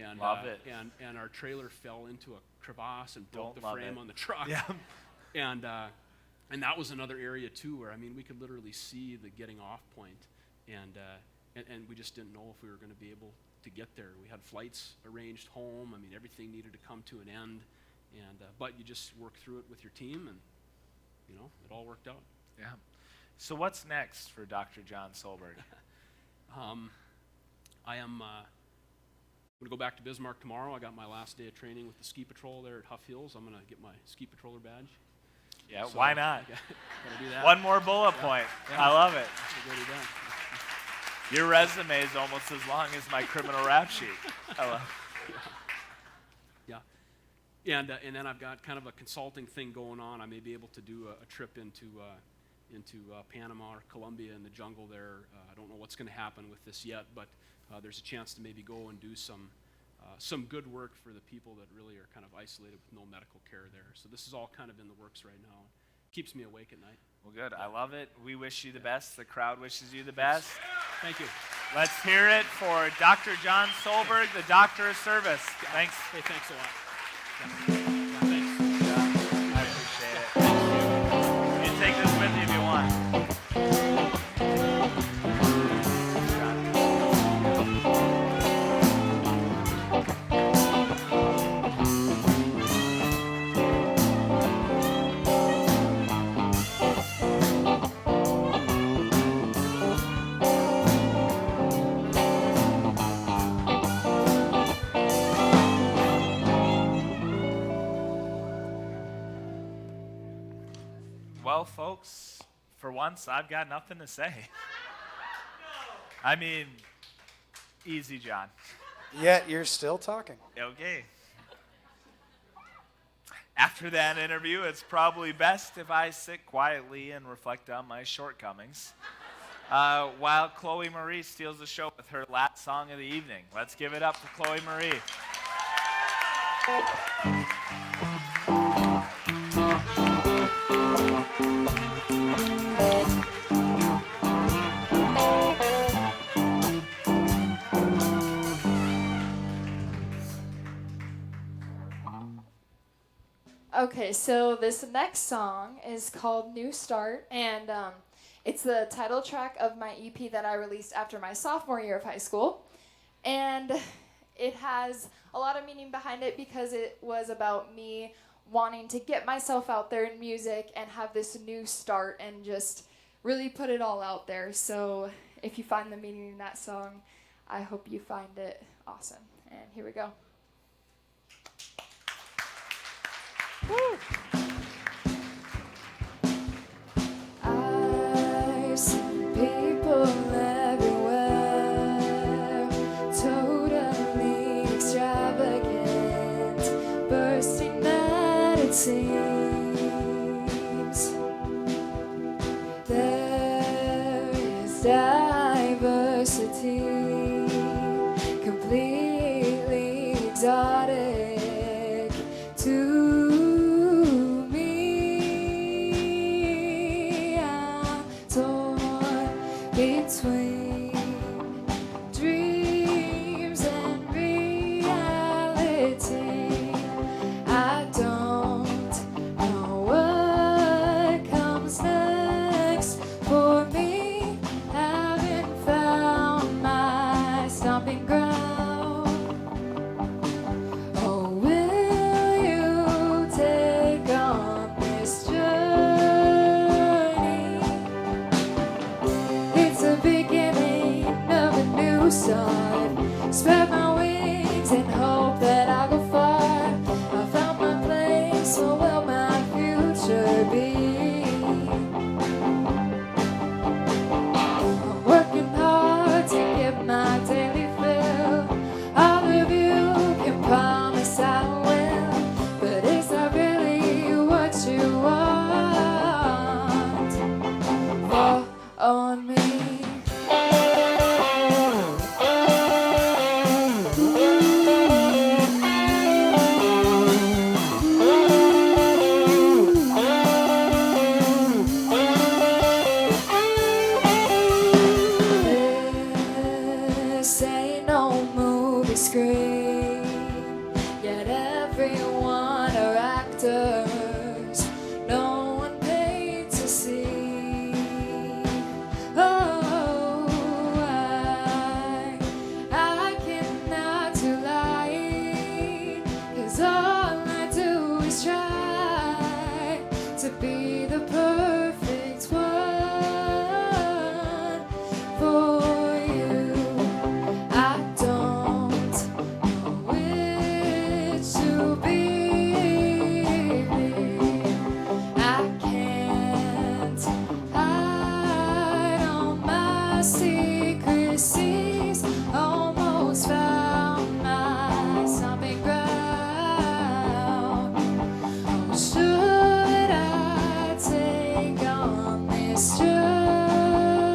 And, Love it. And our trailer fell into a crevasse and broke the love frame it. on the truck. Yeah. And that was another area too where we could literally see the getting off point, and we just didn't know if we were going to be able to get there. We had flights arranged home. Everything needed to come to an end, and but you just work through it with your team, and it all worked out. Yeah. So what's next for Dr. John Solberg? I am going to go back to Bismarck tomorrow. I got my last day of training with the ski patrol there at Huff Hills. I'm going to get my ski patroller badge. Yeah, so why not? Gotta do that. One more bullet point. Yeah. I love it. Go do that. Your resume is almost as long as my criminal rap sheet. I love it. Yeah. And then I've got kind of a consulting thing going on. I may be able to do a trip into Panama or Colombia in the jungle there. I don't know what's going to happen with this yet, but there's a chance to maybe go and do some good work for the people that really are kind of isolated with no medical care there. So this is all kind of in the works right now. Keeps me awake at night. Well, good. I love it. We wish you the best. The crowd wishes you the best. Thank you. Let's hear it for Dr. John Solberg, the Doctor of Service. Thanks. Hey, thanks a lot. Thanks. Yeah, I appreciate it. Thank you. You take this with you if you want. Well, folks, for once, I've got nothing to say. Easy, John. Yet you're still talking. Okay. After that interview, it's probably best if I sit quietly and reflect on my shortcomings while Chloe Marie steals the show with her last song of the evening. Let's give it up for Chloe Marie. Okay, so this next song is called New Start, and it's the title track of my EP that I released after my sophomore year of high school. And it has a lot of meaning behind it because it was about me wanting to get myself out there in music and have this new start and just really put it all out there. So if you find the meaning in that song, I hope you find it awesome. And here we go. Woo! I've seen people everywhere, totally extravagant, bursting at diversity, completely exotic to me. I'm torn between dreams and reality. I don't know what comes next for me. Haven't found my stomping ground. Oh, will you take on this journey? It's the beginning of a new start. Spread my wings and hope that I'll go far. I found my place, what will my future be? I'm working hard to get my daily fill. All of you can promise I will, but is that really what you want? Fall on me. This ain't no movie screen, yet everyone are actors, no one paid to see. Oh, I cannot do lying, 'cause all I do is try to be the perfect one for you. I don't know which to believe. I can't hide all my secrecies. Almost found my stomping ground. Should I take on this journey?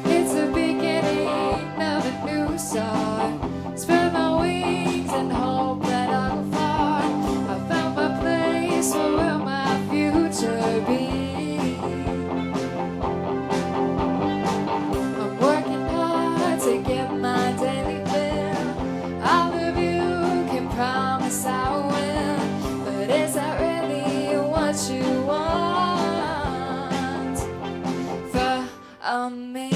It's the beginning of a new start. Spread my wings and hope that I'll go far. I found my place, where will my future be? I'm working hard to get my daily fill. All of you can promise I will, but is that really what you want from me?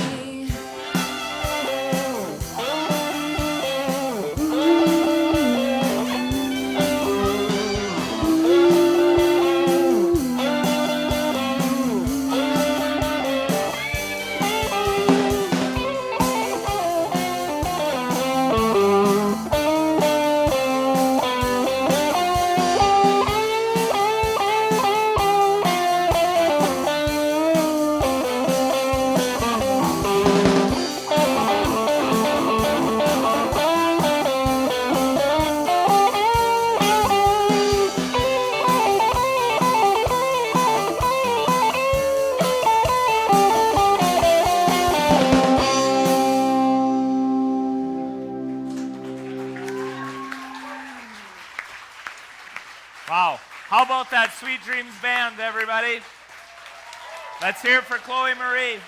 Wow. How about that Sweet Dreams Band, everybody? Let's hear it for Chloe Marie.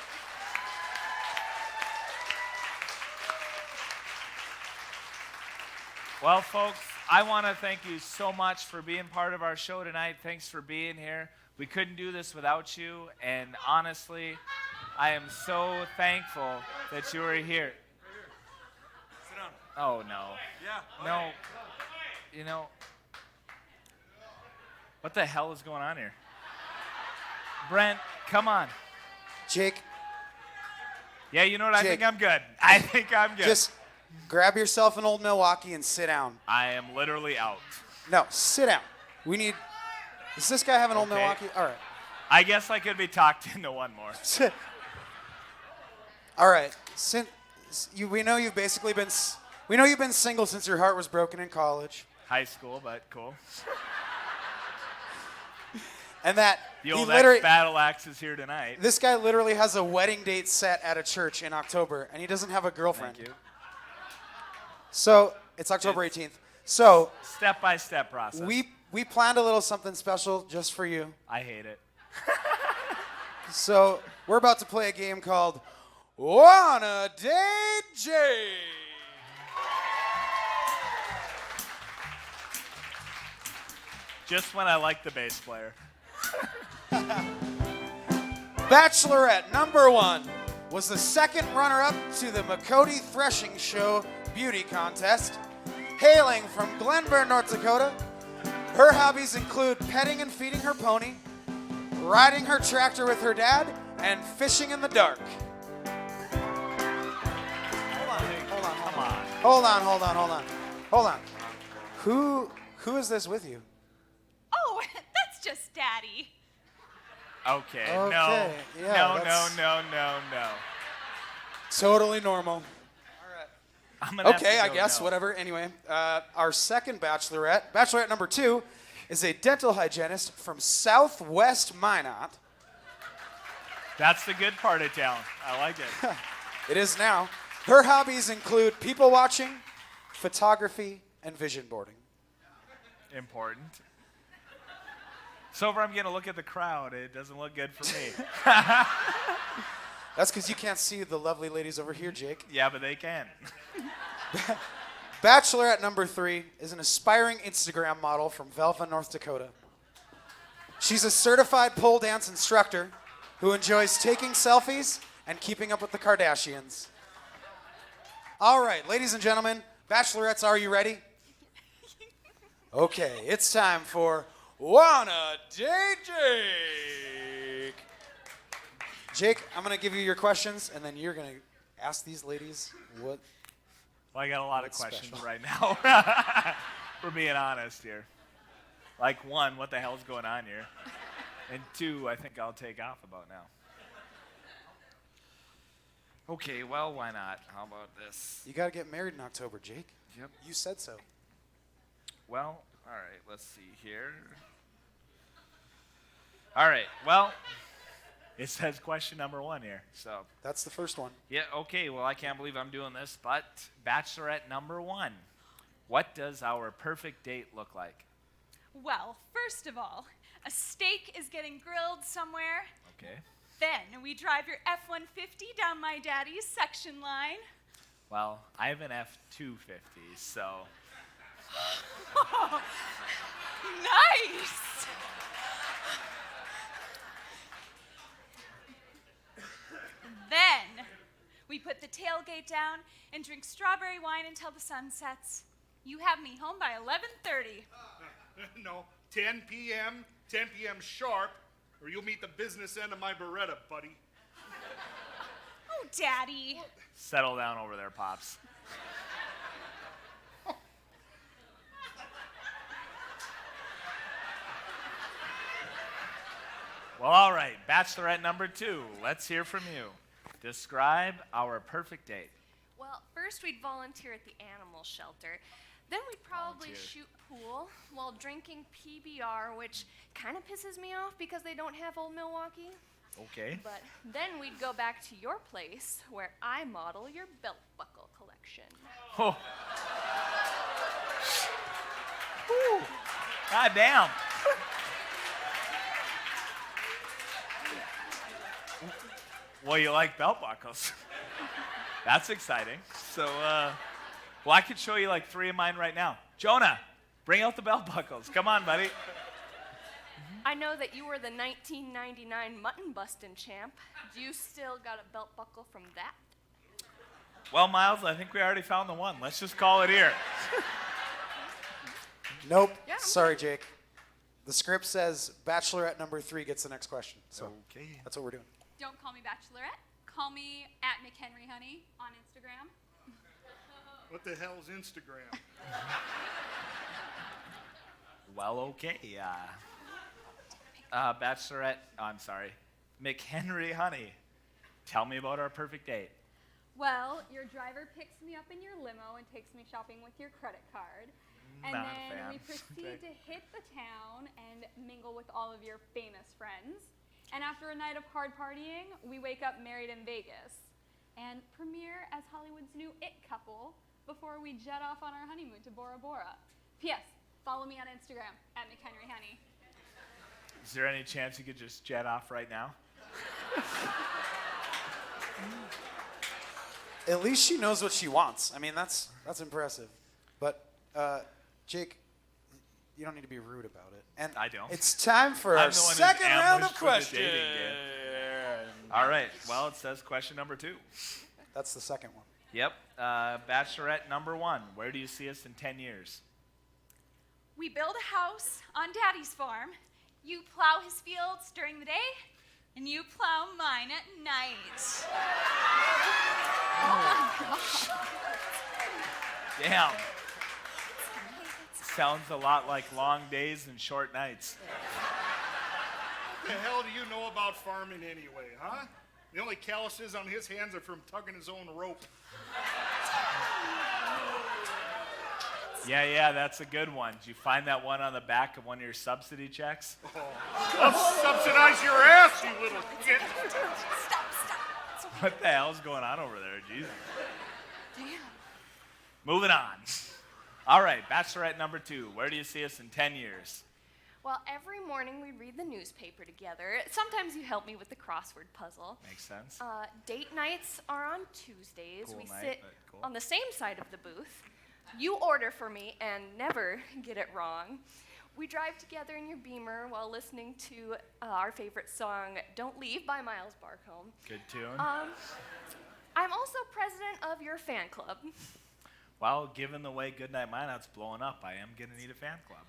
Well, folks, I want to thank you so much for being part of our show tonight. Thanks for being here. We couldn't do this without you, and honestly, I am so thankful that you are here. Sit down. Oh, no. Yeah. No. You know, what the hell is going on here? Brent, come on. Jake. Yeah, you know what? I Jake. think I'm good. I think I'm good. Just grab yourself an old Milwaukee and sit down. I am literally out. No, sit down. We need. Does this guy have an old Okay. Milwaukee? All right. I guess I could be talked into one more. All right. We know you've basically been. We know you've been single since your heart was broken in college. High school, but cool. And that The old ex-battle axe is here tonight. This guy literally has a wedding date set at a church in October, and he doesn't have a girlfriend. Thank you. So it's October 18th. So step-by-step process. We planned a little something special just for you. I hate it. So we're about to play a game called Wanna Date Jake. Just when I like the bass player. Bachelorette number 1 was the second runner-up to the Makoti Threshing Show Beauty Contest. Hailing from Glenburn, North Dakota, her hobbies include petting and feeding her pony, riding her tractor with her dad, and fishing in the dark. Hold on. Who is this with you? Oh, that's just Daddy. Okay. Yeah, No. Totally normal. I'm gonna have Okay, to I go guess, no. whatever. Anyway, our second Bachelorette number 2, is a dental hygienist from Southwest Minot. That's the good part of town. I like it. It is now. Her hobbies include people watching, photography, and vision boarding. Important. So far, I'm going to look at the crowd. It doesn't look good for me. That's because you can't see the lovely ladies over here, Jake. Yeah, but they can. Bachelorette number 3 is an aspiring Instagram model from Velva, North Dakota. She's a certified pole dance instructor who enjoys taking selfies and keeping up with the Kardashians. All right, ladies and gentlemen, Bachelorettes, are you ready? Okay, it's time for Wanna Date Jake. Jake, I'm going to give you your questions, and then you're going to ask these ladies what. Well, I got a lot of questions special. right now. We're being honest here. Like, 1, what the hell's going on here? And 2, I think I'll take off about now. Okay, well, why not? How about this? You got to get married in October, Jake. Yep. You said so. Well, all right, let's see here. All right, well, it says question number 1 here, so. That's the first one. Yeah, okay, well, I can't believe I'm doing this, but Bachelorette number 1. What does our perfect date look like? Well, first of all, a steak is getting grilled somewhere. Okay. Then we drive your F-150 down my daddy's section line. Well, I have an F-250, so. Nice! Then we put the tailgate down and drink strawberry wine until the sun sets. You have me home by 11:30. No, 10 p.m., 10 p.m. sharp, or you'll meet the business end of my Beretta, buddy. Oh, Daddy. Settle down over there, Pops. Well, all right, Bachelorette number 2. Let's hear from you. Describe our perfect date. Well, first we'd volunteer at the animal shelter. Then we'd probably shoot pool while drinking PBR, which kind of pisses me off because they don't have Old Milwaukee. Okay. But then we'd go back to your place where I model your belt buckle collection. Oh. Whew. God damn. Well, you like belt buckles. That's exciting. So, well, I could show you like 3 of mine right now. Jonah, bring out the belt buckles. Come on, buddy. I know that you were the 1999 mutton bustin' champ. Do you still got a belt buckle from that? Well, Miles, I think we already found the one. Let's just call it here. Nope. Yeah. Sorry, Jake. The script says Bachelorette number 3 gets the next question. So Okay. that's what we're doing. Don't call me Bachelorette. Call me @McHenryHoney on Instagram. What the hell's Instagram? Well, okay. Bachelorette, I'm sorry, McHenry Honey. Tell me about our perfect date. Well, your driver picks me up in your limo and takes me shopping with your credit card. And Not a then fan. we proceed to hit the town and mingle with all of your famous friends. And after a night of hard partying, we wake up married in Vegas and premiere as Hollywood's new it couple before we jet off on our honeymoon to Bora Bora. P.S. Follow me on Instagram at McHenryHoney. Is there any chance you could just jet off right now? At least she knows what she wants. I mean, that's impressive. But Jake, you don't need to be rude about it. And I don't. It's time for I'm our the one who's second round of ambushed for the questions. dating game. All right. Well, it says question number 2. That's the second one. Yep. Bachelorette number 1. Where do you see us in 10 years? We build a house on Daddy's farm. You plow his fields during the day, and you plow mine at night. Damn. Sounds a lot like long days and short nights. What the hell do you know about farming anyway, huh? The only calluses on his hands are from tugging his own rope. Yeah, that's a good one. Did you find that one on the back of one of your subsidy checks? I'll subsidize your ass, you little shit. Stop. What the hell's going on over there? Jesus. Damn. Moving on. All right, Bachelorette number 2. Where do you see us in 10 years? Well, every morning we read the newspaper together. Sometimes you help me with the crossword puzzle. Makes sense. Date nights are on Tuesdays. Cool we night, sit but cool. on the same side of the booth. You order for me and never get it wrong. We drive together in your Beamer while listening to our favorite song, Don't Leave by Miles Barcombe. Good tune. I'm also president of your fan club. Well, given the way Goodnight Minot's blowing up, I am going to need a fan club.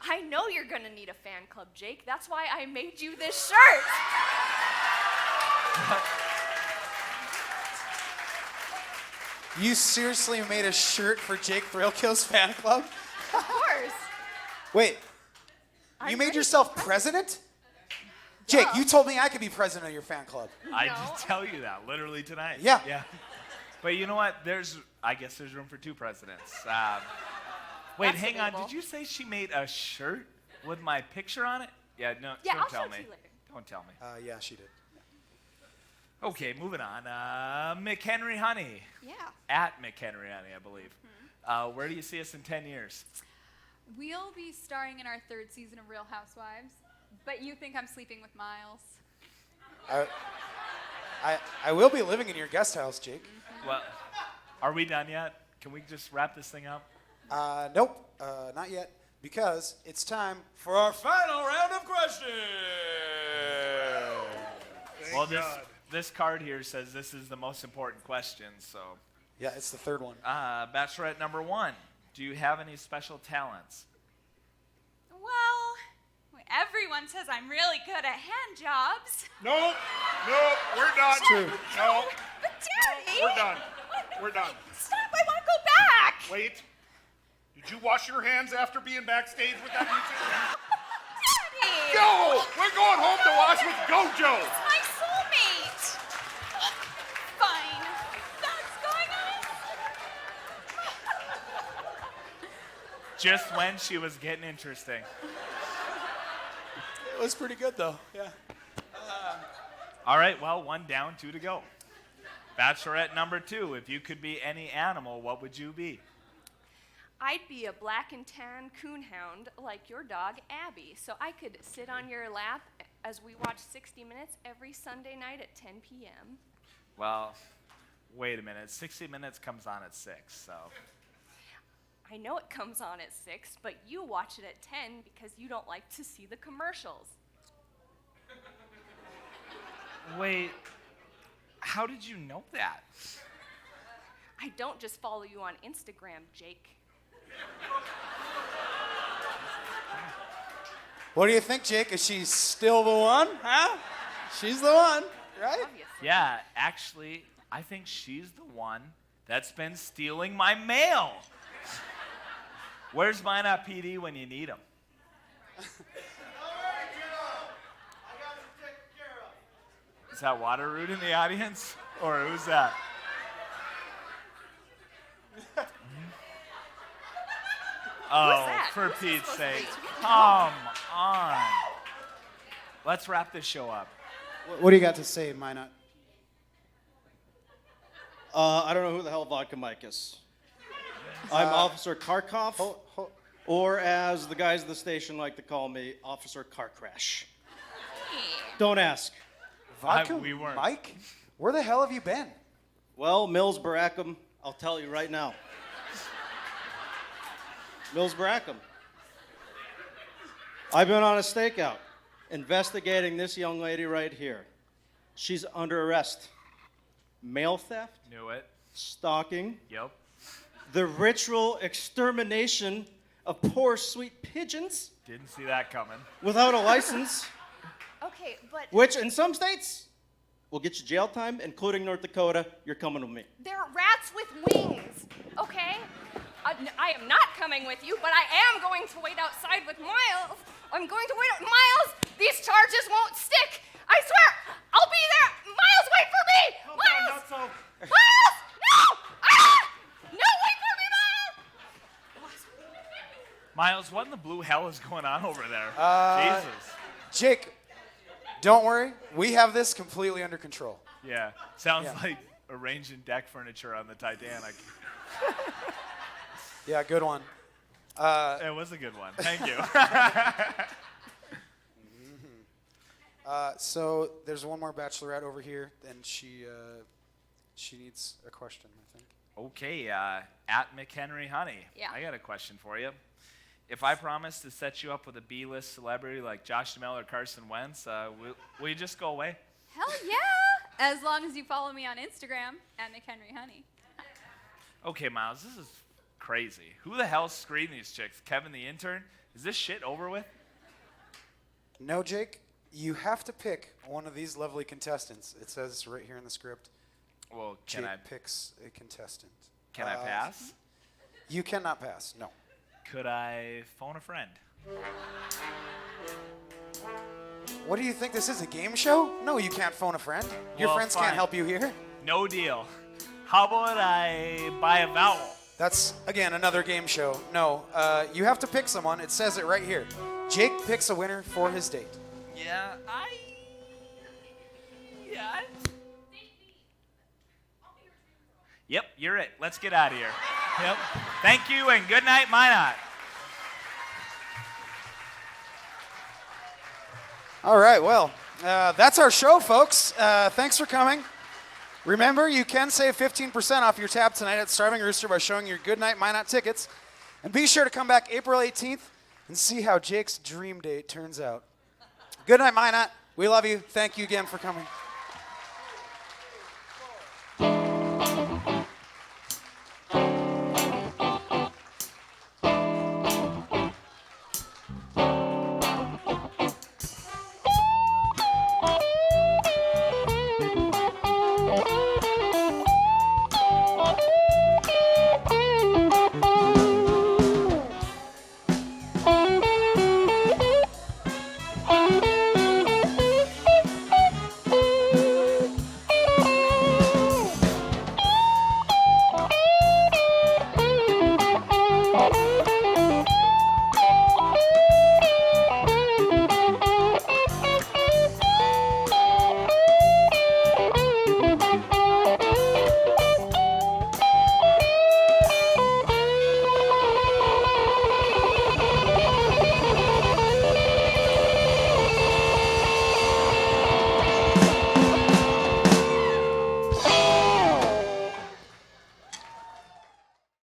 I know you're gonna need a fan club, Jake. That's why I made you this shirt. You seriously made a shirt for Jake Thrillkill's fan club? Of course. Wait, you made yourself president? Jake, you told me I could be president of your fan club. I did tell you that literally tonight. Yeah. But you know what? I guess there's room for 2 presidents. Wait, That's hang on. debatable. Did you say she made a shirt with my picture on it? Yeah, no, Yeah, don't I'll tell show me. it to you later. Don't tell me. Yeah, she did. Okay, moving on. McHenry Honey. Yeah. At McHenry Honey, I believe. Where do you see us in 10 years? We'll be starring in our 3rd season of Real Housewives, but you think I'm sleeping with Miles. I will be living in your guest house, Jake. Well, are we done yet? Can we just wrap this thing up? Nope, not yet, because it's time for our final round of questions. Well, this card here says this is the most important question, so. Yeah, it's the 3rd one. Bachelorette number 1. Do you have any special talents? Well, everyone says I'm really good at hand jobs. Nope, we're done. It's true. No, But Daddy! we're done. Stop, I want to go back! Wait. Did you wash your hands after being backstage with that music? Daddy! Go! We're going home to wash with Gojo! It's my soulmate! Fine. That's going on. Just when she was getting interesting. It was pretty good, though. Yeah. All right, well, 1 down, 2 to go. Bachelorette number 2. If you could be any animal, what would you be? I'd be a black and tan coonhound like your dog, Abby, so I could sit on your lap as we watch 60 Minutes every Sunday night at 10 p.m. Well, wait a minute. 60 Minutes comes on at 6, so. I know it comes on at 6, but you watch it at 10 because you don't like to see the commercials. Wait, how did you know that? I don't just follow you on Instagram, Jake. What do you think, Jake? Is she still the one? Huh? She's the one, right? Yeah, actually, I think she's the one that's been stealing my mail. Where's Minot PD when you need him? Is that Waterroot in the audience? Or who's that? Oh, that? for Who's Pete's supposed to sake. be? Come on. Let's wrap this show up. What do you got to say, Minot? I don't know who the hell Vodka Mike is. I'm Officer Karkov, or as the guys at the station like to call me, Officer Car Crash. Don't ask. Vodka we weren't. Mike? Where the hell have you been? Well, Mills Barackham, I'll tell you right now. Mills Barackham. I've been on a stakeout investigating this young lady right here. She's under arrest. Mail theft, Knew it. stalking, Yep. the ritual extermination of poor sweet pigeons Didn't see that coming. without a license, Okay, but which in some states will get you jail time, including North Dakota. You're coming with me. they're rats with wings, okay? I am not coming with you, but I am going to wait outside with Miles. I'm going to wait out. Miles, these charges won't stick. I swear, I'll be there. Miles, wait for me. Miles! Miles! No! Ah! No, wait for me, Miles! Miles, what in the blue hell is going on over there? Jesus. Jake, don't worry. We have this completely under control. Yeah. Sounds Yeah. like arranging deck furniture on the Titanic. Yeah, good one. It was a good one. Thank you. So there's one more bachelorette over here, and she needs a question, I think. Okay, at McHenry Honey. Yeah. I got a question for you. If I promise to set you up with a B-list celebrity like Josh Duhamel or Carson Wentz, will you just go away? Hell yeah! As long as you follow me on Instagram at McHenryHoney. Okay, Miles, this is crazy. Who the hell screened these chicks? Kevin the intern? Is this shit over with? No, Jake, you have to pick one of these lovely contestants. It says right here in the script. Well, Jake picks a contestant. Can I pass? You cannot pass, no. Could I phone a friend? What do you think this is, a game show? No, you can't phone a friend. Your Well, friends fine. can't help you here. No deal. How about I buy a vowel? That's, again, another game show. No, you have to pick someone. It says it right here. Jake picks a winner for his date. Yeah, Yep, you're it. Let's get out of here. Yep. Thank you and good night, Minot. All right, well, that's our show, folks. Thanks for coming. Remember, you can save 15% off your tab tonight at Starving Rooster by showing your Goodnight Minot tickets. And be sure to come back April 18th and see how Jake's dream date turns out. Good night, Minot. We love you. Thank you again for coming.